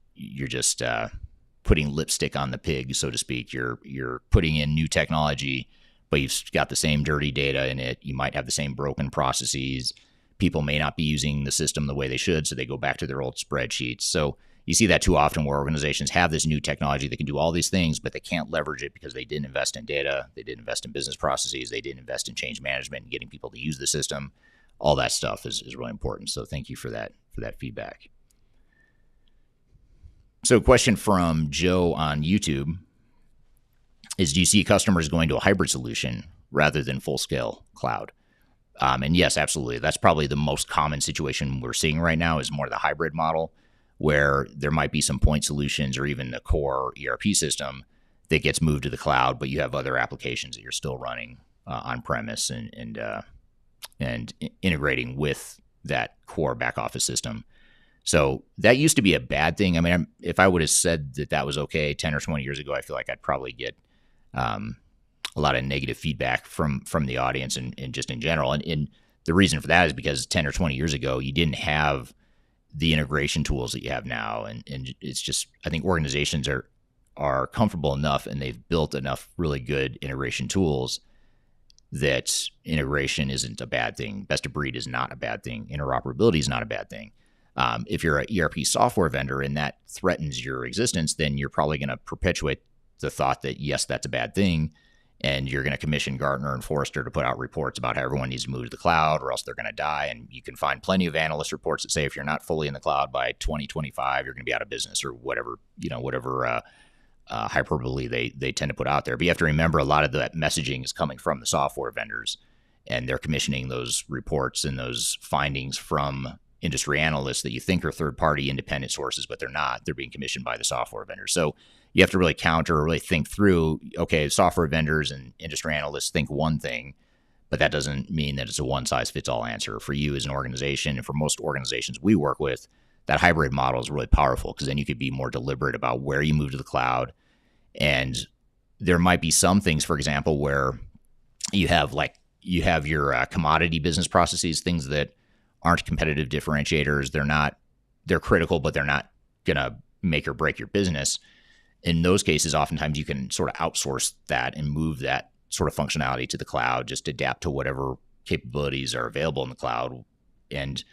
putting lipstick on the pig, so to speak. You're putting in new technology, but you've got the same dirty data in it. You might have the same broken processes. People may not be using the system the way they should, so they go back to their old spreadsheets. So you see that too often where organizations have this new technology that can do all these things, but they can't leverage it because they didn't invest in data, they didn't invest in business processes, they didn't invest in change management and getting people to use the system. All that stuff is really important. So thank you for that feedback. So a question from Joe on YouTube is, do you see customers going to a hybrid solution rather than full-scale cloud? And yes, absolutely. That's probably the most common situation we're seeing right now is more the hybrid model, where there might be some point solutions or even the core ERP system that gets moved to the cloud, but you have other applications that you're still running on-premise and integrating with that core back office system. So that used to be a bad thing. I mean, if I would have said that was okay 10 or 20 years ago, I feel like I'd probably get a lot of negative feedback from the audience and just in general. And the reason for that is because 10 or 20 years ago, you didn't have the integration tools that you have now. And it's just, I think organizations are comfortable enough and they've built enough really good integration tools that integration isn't a bad thing. Best of breed is not a bad thing. Interoperability is not a bad thing. If you're an ERP software vendor and that threatens your existence, then you're probably going to perpetuate the thought that, yes, that's a bad thing. And you're going to commission Gartner and Forrester to put out reports about how everyone needs to move to the cloud or else they're going to die. And you can find plenty of analyst reports that say if you're not fully in the cloud by 2025, you're going to be out of business or whatever hyperbole they tend to put out there. But you have to remember a lot of that messaging is coming from the software vendors. and they're commissioning those reports and those findings from industry analysts that you think are third-party independent sources, but they're not. They're being commissioned by the software vendors. So you have to really counter or really think through, okay, software vendors and industry analysts think one thing, but that doesn't mean that it's a one-size-fits-all answer for you as an organization. And for most organizations we work with, that hybrid model is really powerful because then you could be more deliberate about where you move to the cloud. And there might be some things, for example, where you have your commodity business processes, things that aren't competitive differentiators. They're critical, but they're not going to make or break your business. In those cases, oftentimes you can sort of outsource that and move that sort of functionality to the cloud, just adapt to whatever capabilities are available in the cloud, and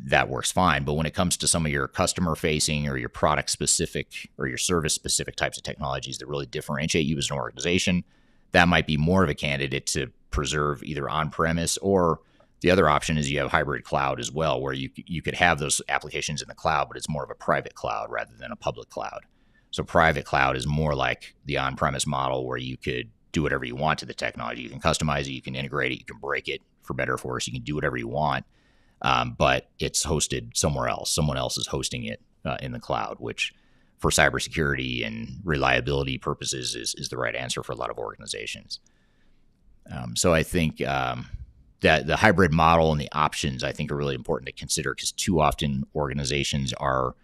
that works fine. But when it comes to some of your customer facing or your product specific or your service specific types of technologies that really differentiate you as an organization, that might be more of a candidate to preserve either on-premise, or the other option is you have hybrid cloud as well, where you could have those applications in the cloud, but it's more of a private cloud rather than a public cloud. So private cloud is more like the on-premise model where you could do whatever you want to the technology. You can customize it, you can integrate it, you can break it for better or for worse, you can do whatever you want, but it's hosted somewhere else. Someone else is hosting it in the cloud, which for cybersecurity and reliability purposes is the right answer for a lot of organizations. So I think that the hybrid model and the options, I think, are really important to consider, because too often organizations are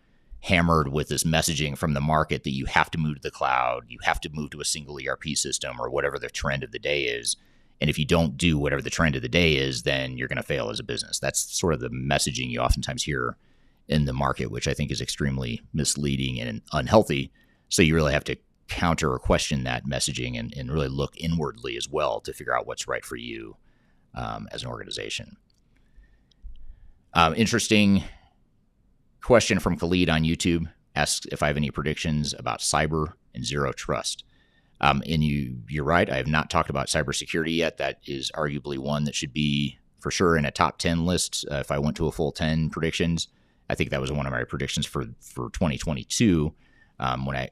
hammered with this messaging from the market that you have to move to the cloud, you have to move to a single ERP system, or whatever the trend of the day is. And if you don't do whatever the trend of the day is, then you're going to fail as a business. That's sort of the messaging you oftentimes hear in the market, which I think is extremely misleading and unhealthy. So you really have to counter or question that messaging and really look inwardly as well to figure out what's right for you as an organization. Interesting question from Khalid on YouTube. Asks if I have any predictions about cyber and zero trust. And you're right. I have not talked about cybersecurity yet. That is arguably one that should be for sure in a top 10 list. If I went to a full 10 predictions, I think that was one of my predictions for 2022 when I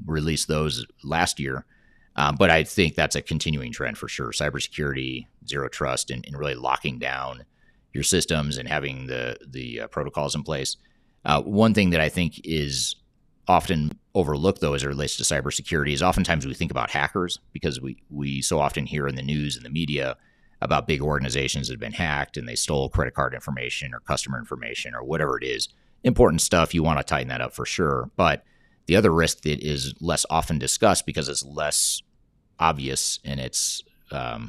released those last year. But I think that's a continuing trend for sure. Cybersecurity, zero trust, and really locking down your systems and having the protocols in place. One thing that I think is often overlooked, though, as it relates to cybersecurity, is oftentimes we think about hackers, because we so often hear in the news and the media about big organizations that have been hacked and they stole credit card information or customer information or whatever it is. Important stuff. You want to tighten that up for sure. But the other risk that is less often discussed because it's less obvious and it's, I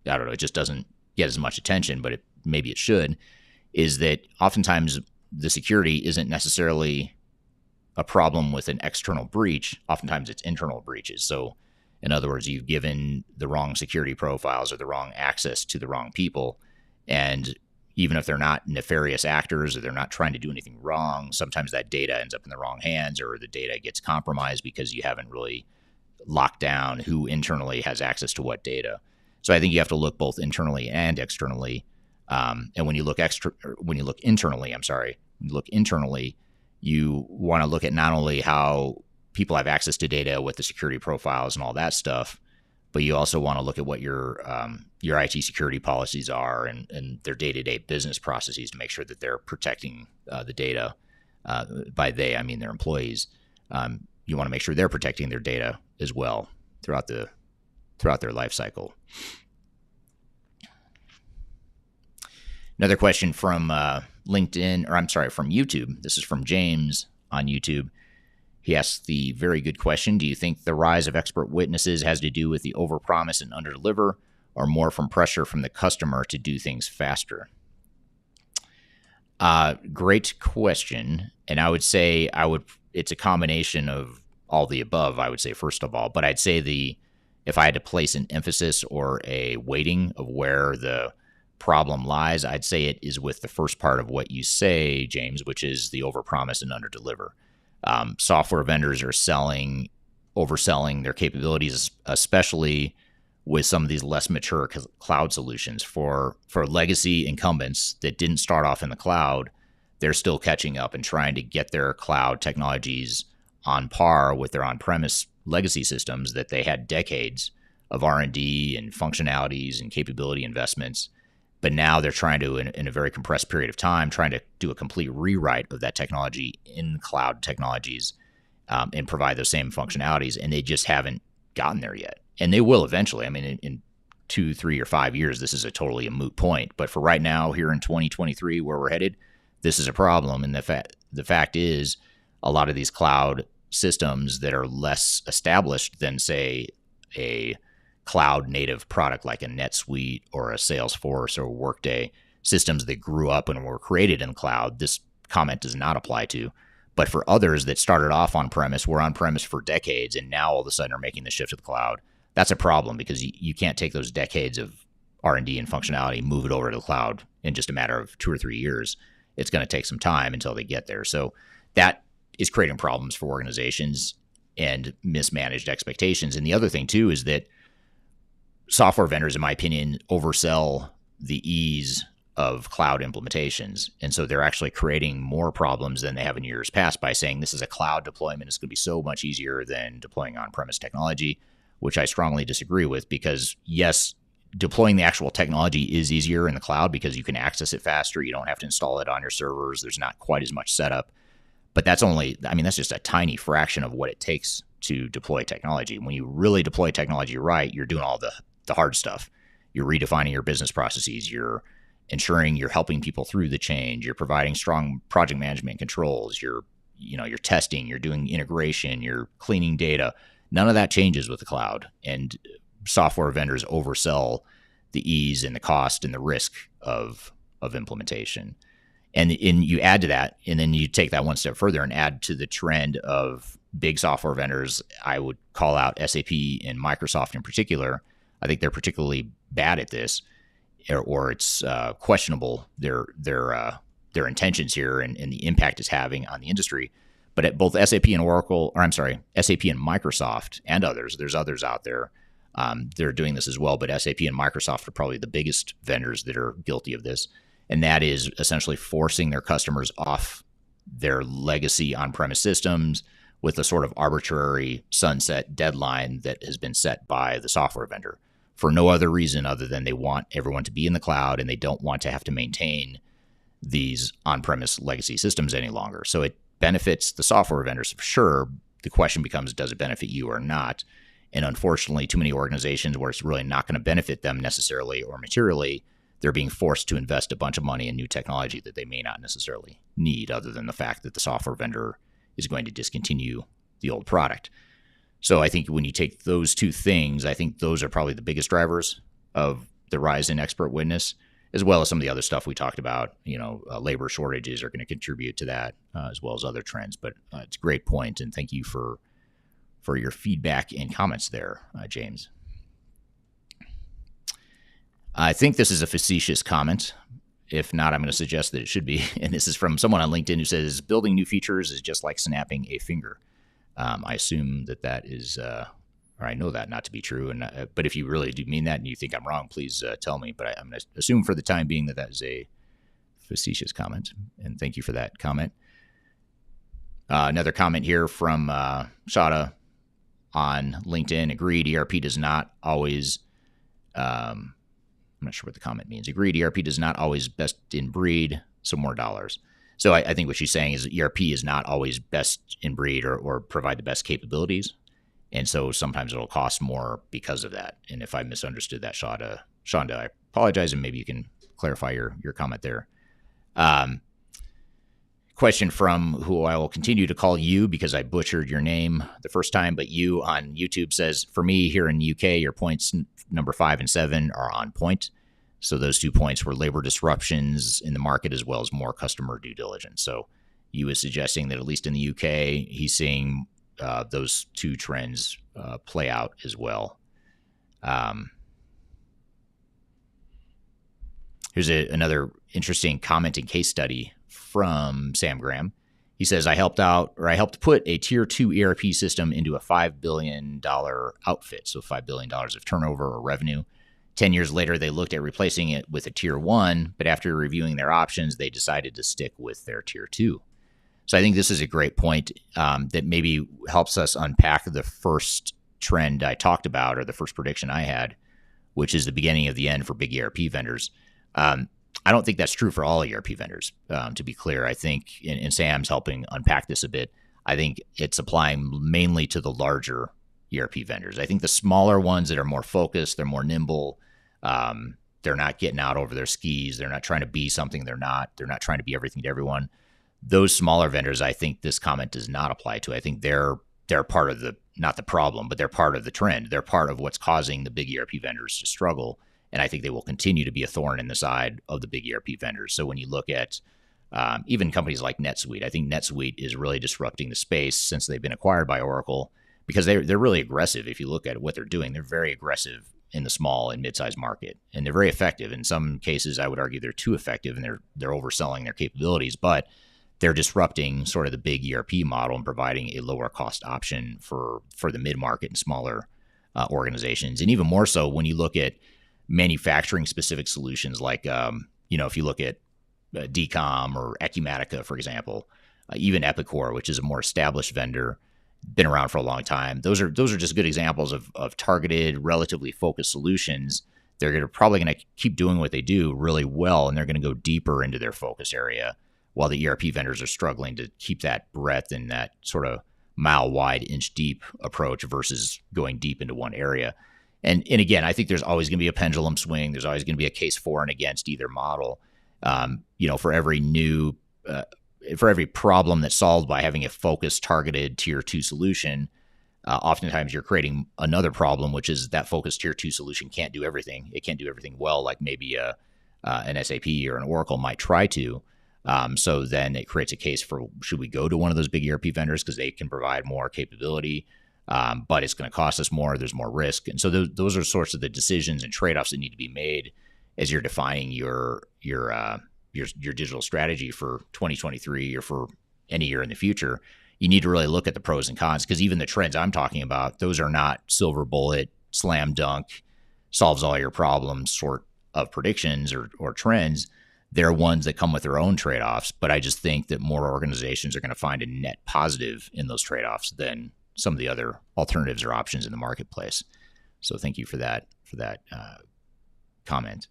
don't know, it just doesn't get as much attention, but maybe it should, is that oftentimes the security isn't necessarily a problem with an external breach. Oftentimes it's internal breaches. So in other words, you've given the wrong security profiles or the wrong access to the wrong people. And even if they're not nefarious actors or they're not trying to do anything wrong, sometimes that data ends up in the wrong hands, or the data gets compromised because you haven't really locked down who internally has access to what data. So I think you have to look both internally and externally. And when you look internally, you want to look at not only how people have access to data with the security profiles and all that stuff, but you also want to look at what your IT security policies are and their day-to-day business processes to make sure that they're protecting the data. By they, I mean their employees. You want to make sure they're protecting their data as well throughout their life cycle. Another question from from YouTube. This is from James on YouTube. He asks the very good question: do you think the rise of expert witnesses has to do with the overpromise and underdeliver, or more from pressure from the customer to do things faster? Great question. And I would say it's a combination of all the above, I would say, first of all. But I'd say if I had to place an emphasis or a weighting of where the problem lies, I'd say it is with the first part of what you say, James, which is the overpromise and underdeliver. Software vendors are overselling their capabilities, especially with some of these less mature cloud solutions. For legacy incumbents that didn't start off in the cloud, they're still catching up and trying to get their cloud technologies on par with their on-premise legacy systems that they had decades of R&D and functionalities and capability investments. But now they're trying to, in a very compressed period of time, trying to do a complete rewrite of that technology in cloud technologies and provide those same functionalities. And they just haven't gotten there yet. And they will eventually. I mean, in 2, 3, or 5 years, this is a moot point. But for right now, here in 2023, where we're headed, this is a problem. And the fact is, a lot of these cloud systems that are less established than, say, a cloud native product like a NetSuite or a Salesforce or Workday, systems that grew up and were created in cloud, this comment does not apply to. But for others that started off on-premise, were on-premise for decades, and now all of a sudden are making the shift to the cloud, that's a problem, because you can't take those decades of R&D and functionality, move it over to the cloud in just a matter of 2 or 3 years. It's going to take some time until they get there. So that is creating problems for organizations and mismanaged expectations. And the other thing, too, is that software vendors, in my opinion, oversell the ease of cloud implementations. And so they're actually creating more problems than they have in years past by saying this is a cloud deployment. It's going to be so much easier than deploying on-premise technology, which I strongly disagree with, because yes, deploying the actual technology is easier in the cloud because you can access it faster. You don't have to install it on your servers. There's not quite as much setup. But that's just a tiny fraction of what it takes to deploy technology. When you really deploy technology right, you're doing all the hard stuff. You're redefining your business processes. You're ensuring you're helping people through the change. You're providing strong project management controls. You're testing. You're doing integration. You're cleaning data. None of that changes with the cloud. And software vendors oversell the ease and the cost and the risk of implementation. And you add to that, and then you take that one step further and add to the trend of big software vendors. I would call out SAP and Microsoft in particular. I think they're particularly bad at this, or it's questionable their intentions here and the impact it's having on the industry. But at both SAP and SAP and Microsoft and others, there's others out there, they're doing this as well. But SAP and Microsoft are probably the biggest vendors that are guilty of this. And that is essentially forcing their customers off their legacy on-premise systems with a sort of arbitrary sunset deadline that has been set by the software vendor for no other reason other than they want everyone to be in the cloud and they don't want to have to maintain these on-premise legacy systems any longer. So it benefits the software vendors for sure. The question becomes, does it benefit you or not? And unfortunately, too many organizations where it's really not going to benefit them necessarily or materially, they're being forced to invest a bunch of money in new technology that they may not necessarily need, other than the fact that the software vendor is going to discontinue the old product. So I think when you take those two things, I think those are probably the biggest drivers of the rise in expert witness, as well as some of the other stuff we talked about. Labor shortages are going to contribute to that, as well as other trends. But it's a great point, and thank you for your feedback and comments there, James. I think this is a facetious comment. If not, I'm going to suggest that it should be. And this is from someone on LinkedIn who says, building new features is just like snapping a finger. I assume that is, or I know that not to be true. But if you really do mean that and you think I'm wrong, please tell me. But I'm going to assume for the time being that is a facetious comment. And thank you for that comment. Another comment here from Shada on LinkedIn. Agreed, ERP does not always... I'm not sure what the comment means. Agreed, ERP does not always best in breed, so more dollars. So I think what she's saying is ERP is not always best in breed or provide the best capabilities. And so sometimes it'll cost more because of that. And if I misunderstood that, Shonda, I apologize, and maybe you can clarify your comment there. Question from who I will continue to call you because I butchered your name the first time, but you on YouTube says, for me here in the UK, your points number 5 and 7 are on point. So those 2 points were labor disruptions in the market as well as more customer due diligence. So you was suggesting that at least in the UK, he's seeing those 2 trends play out as well. Here's another interesting comment and case study from Sam Graham. He says, I helped put a tier 2 ERP system into a $5 billion outfit. So $5 billion of turnover or revenue. 10 years later, they looked at replacing it with a tier 1, but after reviewing their options, they decided to stick with their tier 2. So I think this is a great point that maybe helps us unpack the first trend I talked about, or the first prediction I had, which is the beginning of the end for big ERP vendors. I don't think that's true for all ERP vendors, to be clear. I think, and Sam's helping unpack this a bit, I think it's applying mainly to the larger ERP vendors. I think the smaller ones that are more focused, they're more nimble, they're not getting out over their skis, they're not trying to be something they're not trying to be everything to everyone. Those smaller vendors, I think this comment does not apply to. I think they're part of not the problem, but they're part of the trend. They're part of what's causing the big ERP vendors to struggle. And I think they will continue to be a thorn in the side of the big ERP vendors. So when you look at even companies like NetSuite, I think NetSuite is really disrupting the space since they've been acquired by Oracle, because they're really aggressive. If you look at what they're doing, they're very aggressive in the small and mid-sized market, and they're very effective. In some cases, I would argue they're too effective, and they're overselling their capabilities, but they're disrupting sort of the big ERP model and providing a lower cost option for the mid-market and smaller organizations. And even more so when you look at manufacturing specific solutions, like, if you look at DCOM or Acumatica, for example, even Epicor, which is a more established vendor, been around for a long time. Those are just good examples of targeted, relatively focused solutions. They're probably going to keep doing what they do really well, and they're going to go deeper into their focus area, while the ERP vendors are struggling to keep that breadth and that sort of mile wide, inch deep approach versus going deep into one area. And again, I think there's always going to be a pendulum swing. There's always going to be a case for and against either model. For every problem that's solved by having a focused, targeted tier 2 solution, oftentimes you're creating another problem, which is that focused tier 2 solution can't do everything. It can't do everything well, like maybe an SAP or an Oracle might try to. So then it creates a case for, should we go to one of those big ERP vendors because they can provide more capability, but it's going to cost us more. There's more risk. And so those are sorts of the decisions and trade-offs that need to be made as you're defining your digital strategy for 2023 or for any year in the future. You need to really look at the pros and cons, because even the trends I'm talking about, those are not silver bullet, slam dunk, solves all your problems sort of predictions or trends. They're ones that come with their own trade-offs, but I just think that more organizations are going to find a net positive in those trade-offs than some of the other alternatives or options in the marketplace. So thank you for that comment.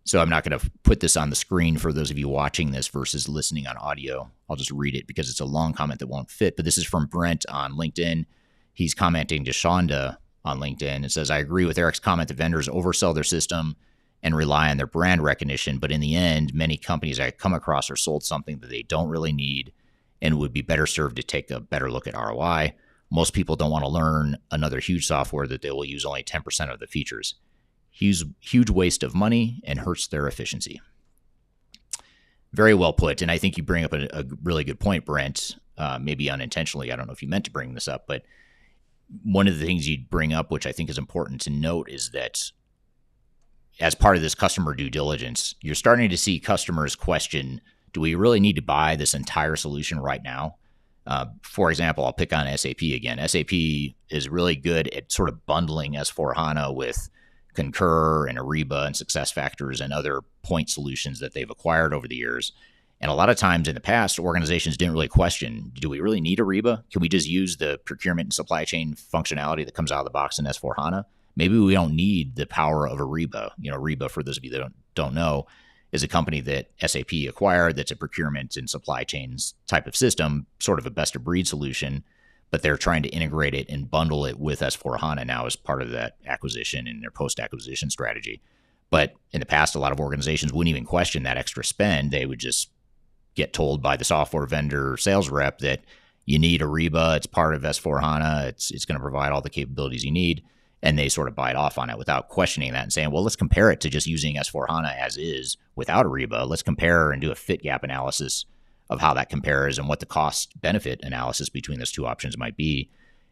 So I'm not going to put this on the screen for those of you watching this versus listening on audio. I'll just read it because it's a long comment that won't fit. But this is from Brent on LinkedIn. He's commenting to Shonda on LinkedIn. It says, I agree with Eric's comment that vendors oversell their system and rely on their brand recognition. But in the end, many companies I come across are sold something that they don't really need and would be better served to take a better look at ROI. Most people don't want to learn another huge software that they will use only 10% of the features. Huge waste of money and hurts their efficiency. Very well put. And I think you bring up a really good point, Brent, maybe unintentionally. I don't know if you meant to bring this up, but one of the things you'd bring up, which I think is important to note, is that as part of this customer due diligence, you're starting to see customers question, do we really need to buy this entire solution right now? For example, I'll pick on SAP again. SAP is really good at sort of bundling S/4HANA with Concur and Ariba and SuccessFactors and other point solutions that they've acquired over the years. And a lot of times in the past, organizations didn't really question, do we really need Ariba? Can we just use the procurement and supply chain functionality that comes out of the box in S/4HANA? Maybe we don't need the power of Ariba. Ariba, for those of you that don't know, is a company that SAP acquired that's a procurement and supply chains type of system, sort of a best of breed solution, but they're trying to integrate it and bundle it with S/4HANA now as part of that acquisition and their post-acquisition strategy. But in the past, a lot of organizations wouldn't even question that extra spend. They would just get told by the software vendor sales rep that you need Ariba, it's part of S/4HANA, it's going to provide all the capabilities you need, and they sort of bite off on it without questioning that and saying, well, let's compare it to just using S/4HANA as is without Ariba. Let's compare and do a fit gap analysis of how that compares and what the cost benefit analysis between those two options might be.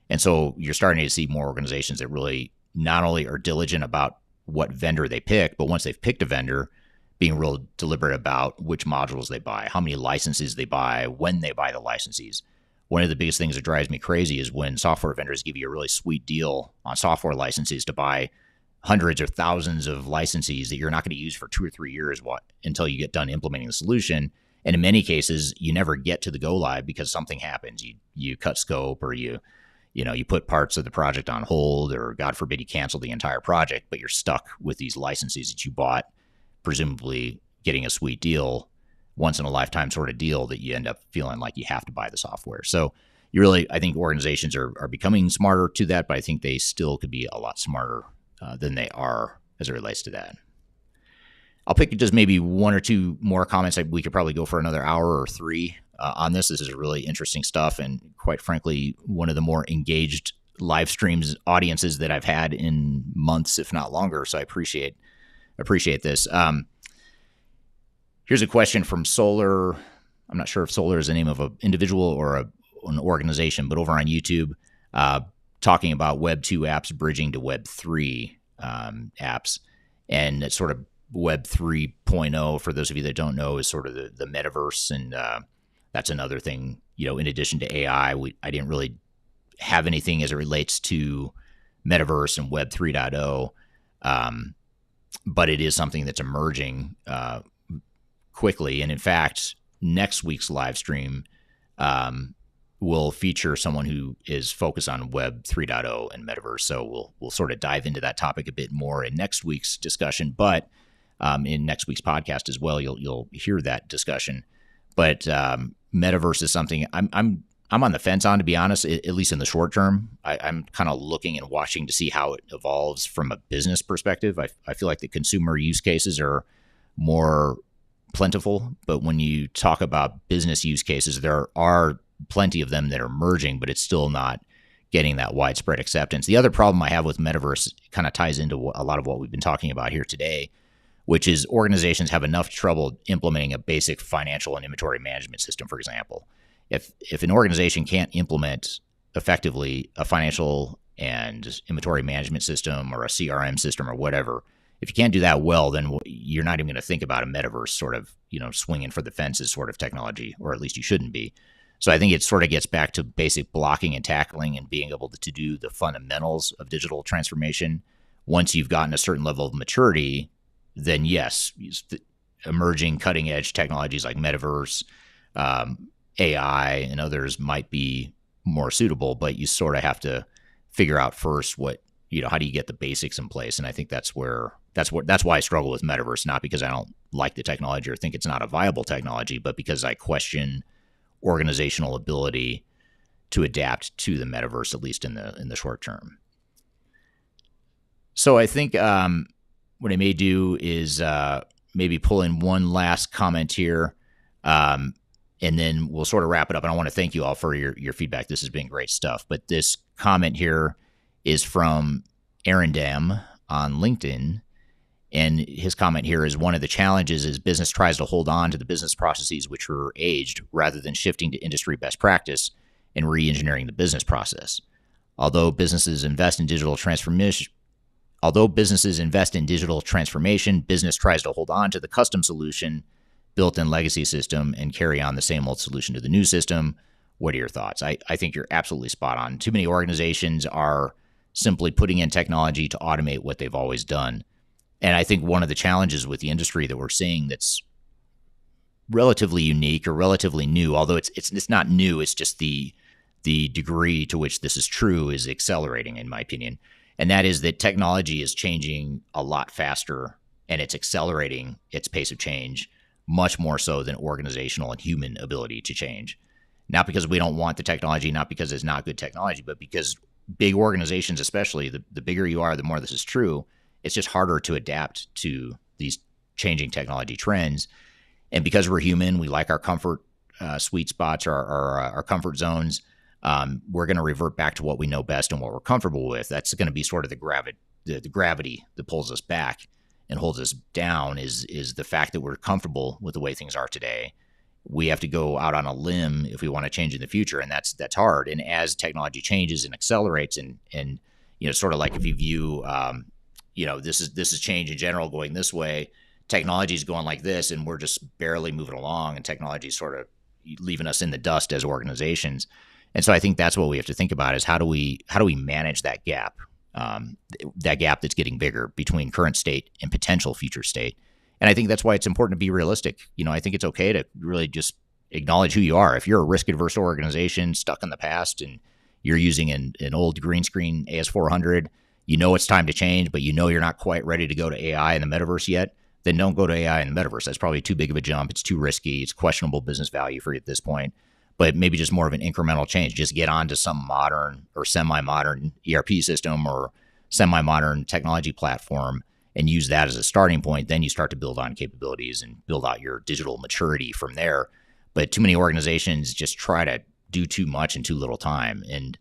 And so you're starting to see more organizations that really not only are diligent about what vendor they pick, but once they've picked a vendor, being real deliberate about which modules they buy, how many licenses they buy, when they buy the licenses. One of the biggest things that drives me crazy is when software vendors give you a really sweet deal on software licenses to buy hundreds or thousands of licenses that you're not going to use for 2 or 3 years until you get done implementing the solution. And in many cases, you never get to the go live because something happens. You cut scope, or you put parts of the project on hold, or God forbid you cancel the entire project, but you're stuck with these licenses that you bought, presumably getting a sweet deal, once in a lifetime sort of deal, that you end up feeling like you have to buy the software. So I think organizations are becoming smarter to that, but I think they still could be a lot smarter than they are as it relates to that. I'll pick just maybe one or two more comments. We could probably go for another hour or three on this. This is really interesting stuff, and quite frankly, one of the more engaged live streams audiences that I've had in months, if not longer. So I appreciate this. Here's a question from Solar. I'm not sure if Solar is the name of an individual or an organization, but over on YouTube, talking about Web 2 apps bridging to Web 3 apps, and it's sort of Web 3.0, for those of you that don't know, is sort of the metaverse. And that's another thing, in addition to AI, I didn't really have anything as it relates to metaverse and Web 3.0. But it is something that's emerging quickly. And in fact, next week's live stream will feature someone who is focused on Web 3.0 and metaverse. So we'll sort of dive into that topic a bit more in next week's discussion. But in next week's podcast as well, you'll hear that discussion. But metaverse is something I'm on the fence on, to be honest, at least in the short term. I'm kind of looking and watching to see how it evolves from a business perspective. I feel like the consumer use cases are more plentiful, but when you talk about business use cases, there are plenty of them that are emerging, but it's still not getting that widespread acceptance. The other problem I have with metaverse kind of ties into a lot of what we've been talking about here today, which is organizations have enough trouble implementing a basic financial and inventory management system, for example. If an organization can't implement effectively a financial and inventory management system or a CRM system or whatever, if you can't do that well, then you're not even going to think about a metaverse sort of, swinging for the fences sort of technology, or at least you shouldn't be. So I think it sort of gets back to basic blocking and tackling and being able to do the fundamentals of digital transformation. Once you've gotten a certain level of maturity, then yes, emerging cutting edge technologies like metaverse, AI, and others might be more suitable, but you sort of have to figure out first how do you get the basics in place? And I think that's why I struggle with metaverse, not because I don't like the technology or think it's not a viable technology, but because I question organizational ability to adapt to the metaverse, at least in the short term. So I think what I may do is maybe pull in one last comment here, and then we'll sort of wrap it up. And I want to thank you all for your feedback. This has been great stuff. But this comment here is from Aaron Dam on LinkedIn. And his comment here is, one of the challenges is business tries to hold on to the business processes which were aged rather than shifting to industry best practice and re-engineering the business process. Although businesses invest in digital transformation, business tries to hold on to the custom solution, built-in legacy system, and carry on the same old solution to the new system. What are your thoughts? I think you're absolutely spot on. Too many organizations are simply putting in technology to automate what they've always done. And I think one of the challenges with the industry that we're seeing that's relatively unique or relatively new, although it's not new, it's just the degree to which this is true is accelerating, in my opinion. And that is that technology is changing a lot faster, and it's accelerating its pace of change much more so than organizational and human ability to change. Not because we don't want the technology, not because it's not good technology, but because big organizations, especially, the bigger you are, the more this is true. It's just harder to adapt to these changing technology trends. And because we're human, we like our comfort sweet spots or our comfort zones. We're going to revert back to what we know best and what we're comfortable with. That's going to be sort of the gravity that pulls us back and holds us down is the fact that we're comfortable with the way things are today. We have to go out on a limb if we want to change in the future, and that's hard. And as technology changes and accelerates, and sort of like if you view this is change in general going this way, technology is going like this, and we're just barely moving along, and technology is sort of leaving us in the dust as organizations. And so I think that's what we have to think about is how do we manage that gap that's getting bigger between current state and potential future state. And I think that's why it's important to be realistic. I think it's okay to really just acknowledge who you are. If you're a risk adverse organization stuck in the past and you're using an old green screen AS400, it's time to change, but you're not quite ready to go to AI in the metaverse yet, then don't go to AI in the metaverse. That's probably too big of a jump. It's too risky. It's questionable business value for you at this point. But maybe just more of an incremental change. Just get onto some modern or semi-modern ERP system or semi-modern technology platform and use that as a starting point. Then you start to build on capabilities and build out your digital maturity from there. But too many organizations just try to do too much in too little time. And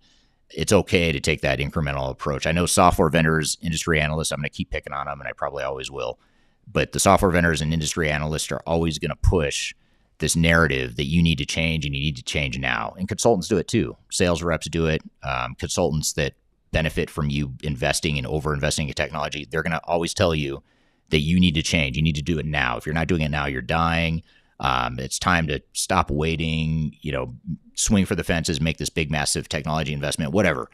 it's okay to take that incremental approach. I know software vendors, industry analysts, I'm going to keep picking on them, and I probably always will. But the software vendors and industry analysts are always going to push this narrative that you need to change and you need to change now. And consultants do it too. Sales reps do it. Consultants that benefit from you investing and over-investing in technology, they're going to always tell you that you need to change. You need to do it now. If you're not doing it now, you're dying. It's time to stop waiting, swing for the fences, make this big, massive technology investment, whatever.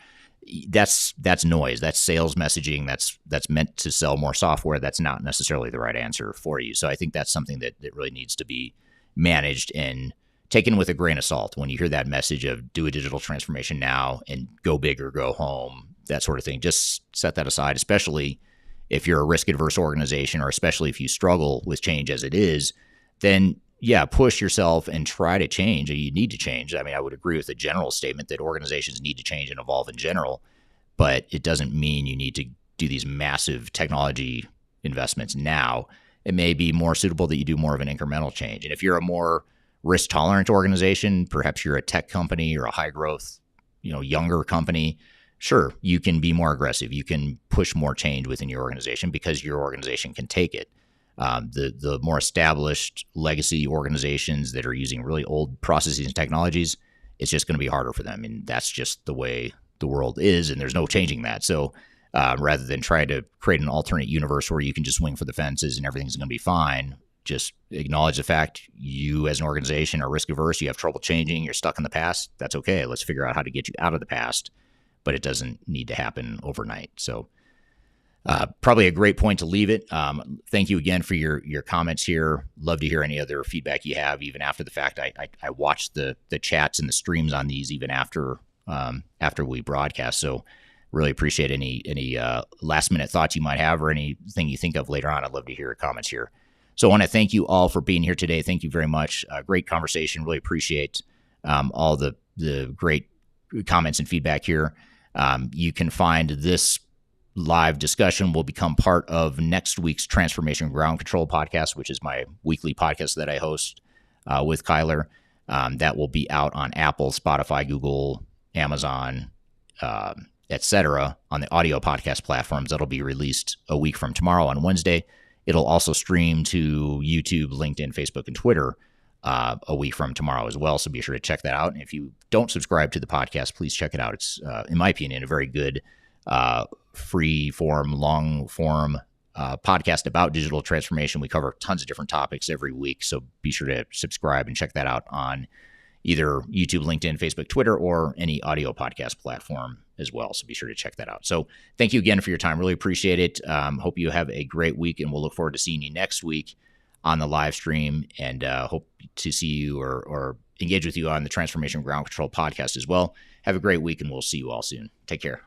That's noise. That's sales messaging. That's meant to sell more software. That's not necessarily the right answer for you. So I think that's something that really needs to be managed and taken with a grain of salt. When you hear that message of do a digital transformation now and go big or go home, that sort of thing, just set that aside, especially if you're a risk adverse organization, or especially if you struggle with change as it is, then push yourself and try to change. You need to change. I mean, I would agree with the general statement that organizations need to change and evolve in general, but it doesn't mean you need to do these massive technology investments now. It may be more suitable that you do more of an incremental change. And if you're a more risk tolerant organization, perhaps you're a tech company or a high growth, younger company, sure, you can be more aggressive. You can push more change within your organization because your organization can take it. The more established legacy organizations that are using really old processes and technologies, it's just going to be harder for them. And that's just the way the world is, and there's no changing that. So rather than try to create an alternate universe where you can just swing for the fences and everything's going to be fine, just acknowledge the fact you as an organization are risk averse, you have trouble changing, you're stuck in the past. That's okay. Let's figure out how to get you out of the past, but it doesn't need to happen overnight. So probably a great point to leave it. Thank you again for your comments here. Love to hear any other feedback you have, even after the fact. I watch the chats and the streams on these even after we broadcast. So really appreciate any last minute thoughts you might have or anything you think of later on. I'd love to hear your comments here. So I want to thank you all for being here today. Thank you very much. Great conversation. Really appreciate all the great comments and feedback here. You can find this live discussion will become part of next week's Transformation Ground Control podcast, which is my weekly podcast that I host with Kyler. That will be out on Apple, Spotify, Google, Amazon, etc. on the audio podcast platforms. That'll be released a week from tomorrow on Wednesday. It'll also stream to YouTube, LinkedIn, Facebook, and Twitter a week from tomorrow as well. So be sure to check that out. And if you don't subscribe to the podcast, please check it out. It's, in my opinion, a very good free form, long form podcast about digital transformation. We cover tons of different topics every week. So be sure to subscribe and check that out on either YouTube, LinkedIn, Facebook, Twitter, or any audio podcast platform as well. So be sure to check that out. So thank you again for your time. Really appreciate it. Hope you have a great week, and we'll look forward to seeing you next week on the live stream, and hope to see you or engage with you on the Transformation Ground Control podcast as well. Have a great week, and we'll see you all soon. Take care.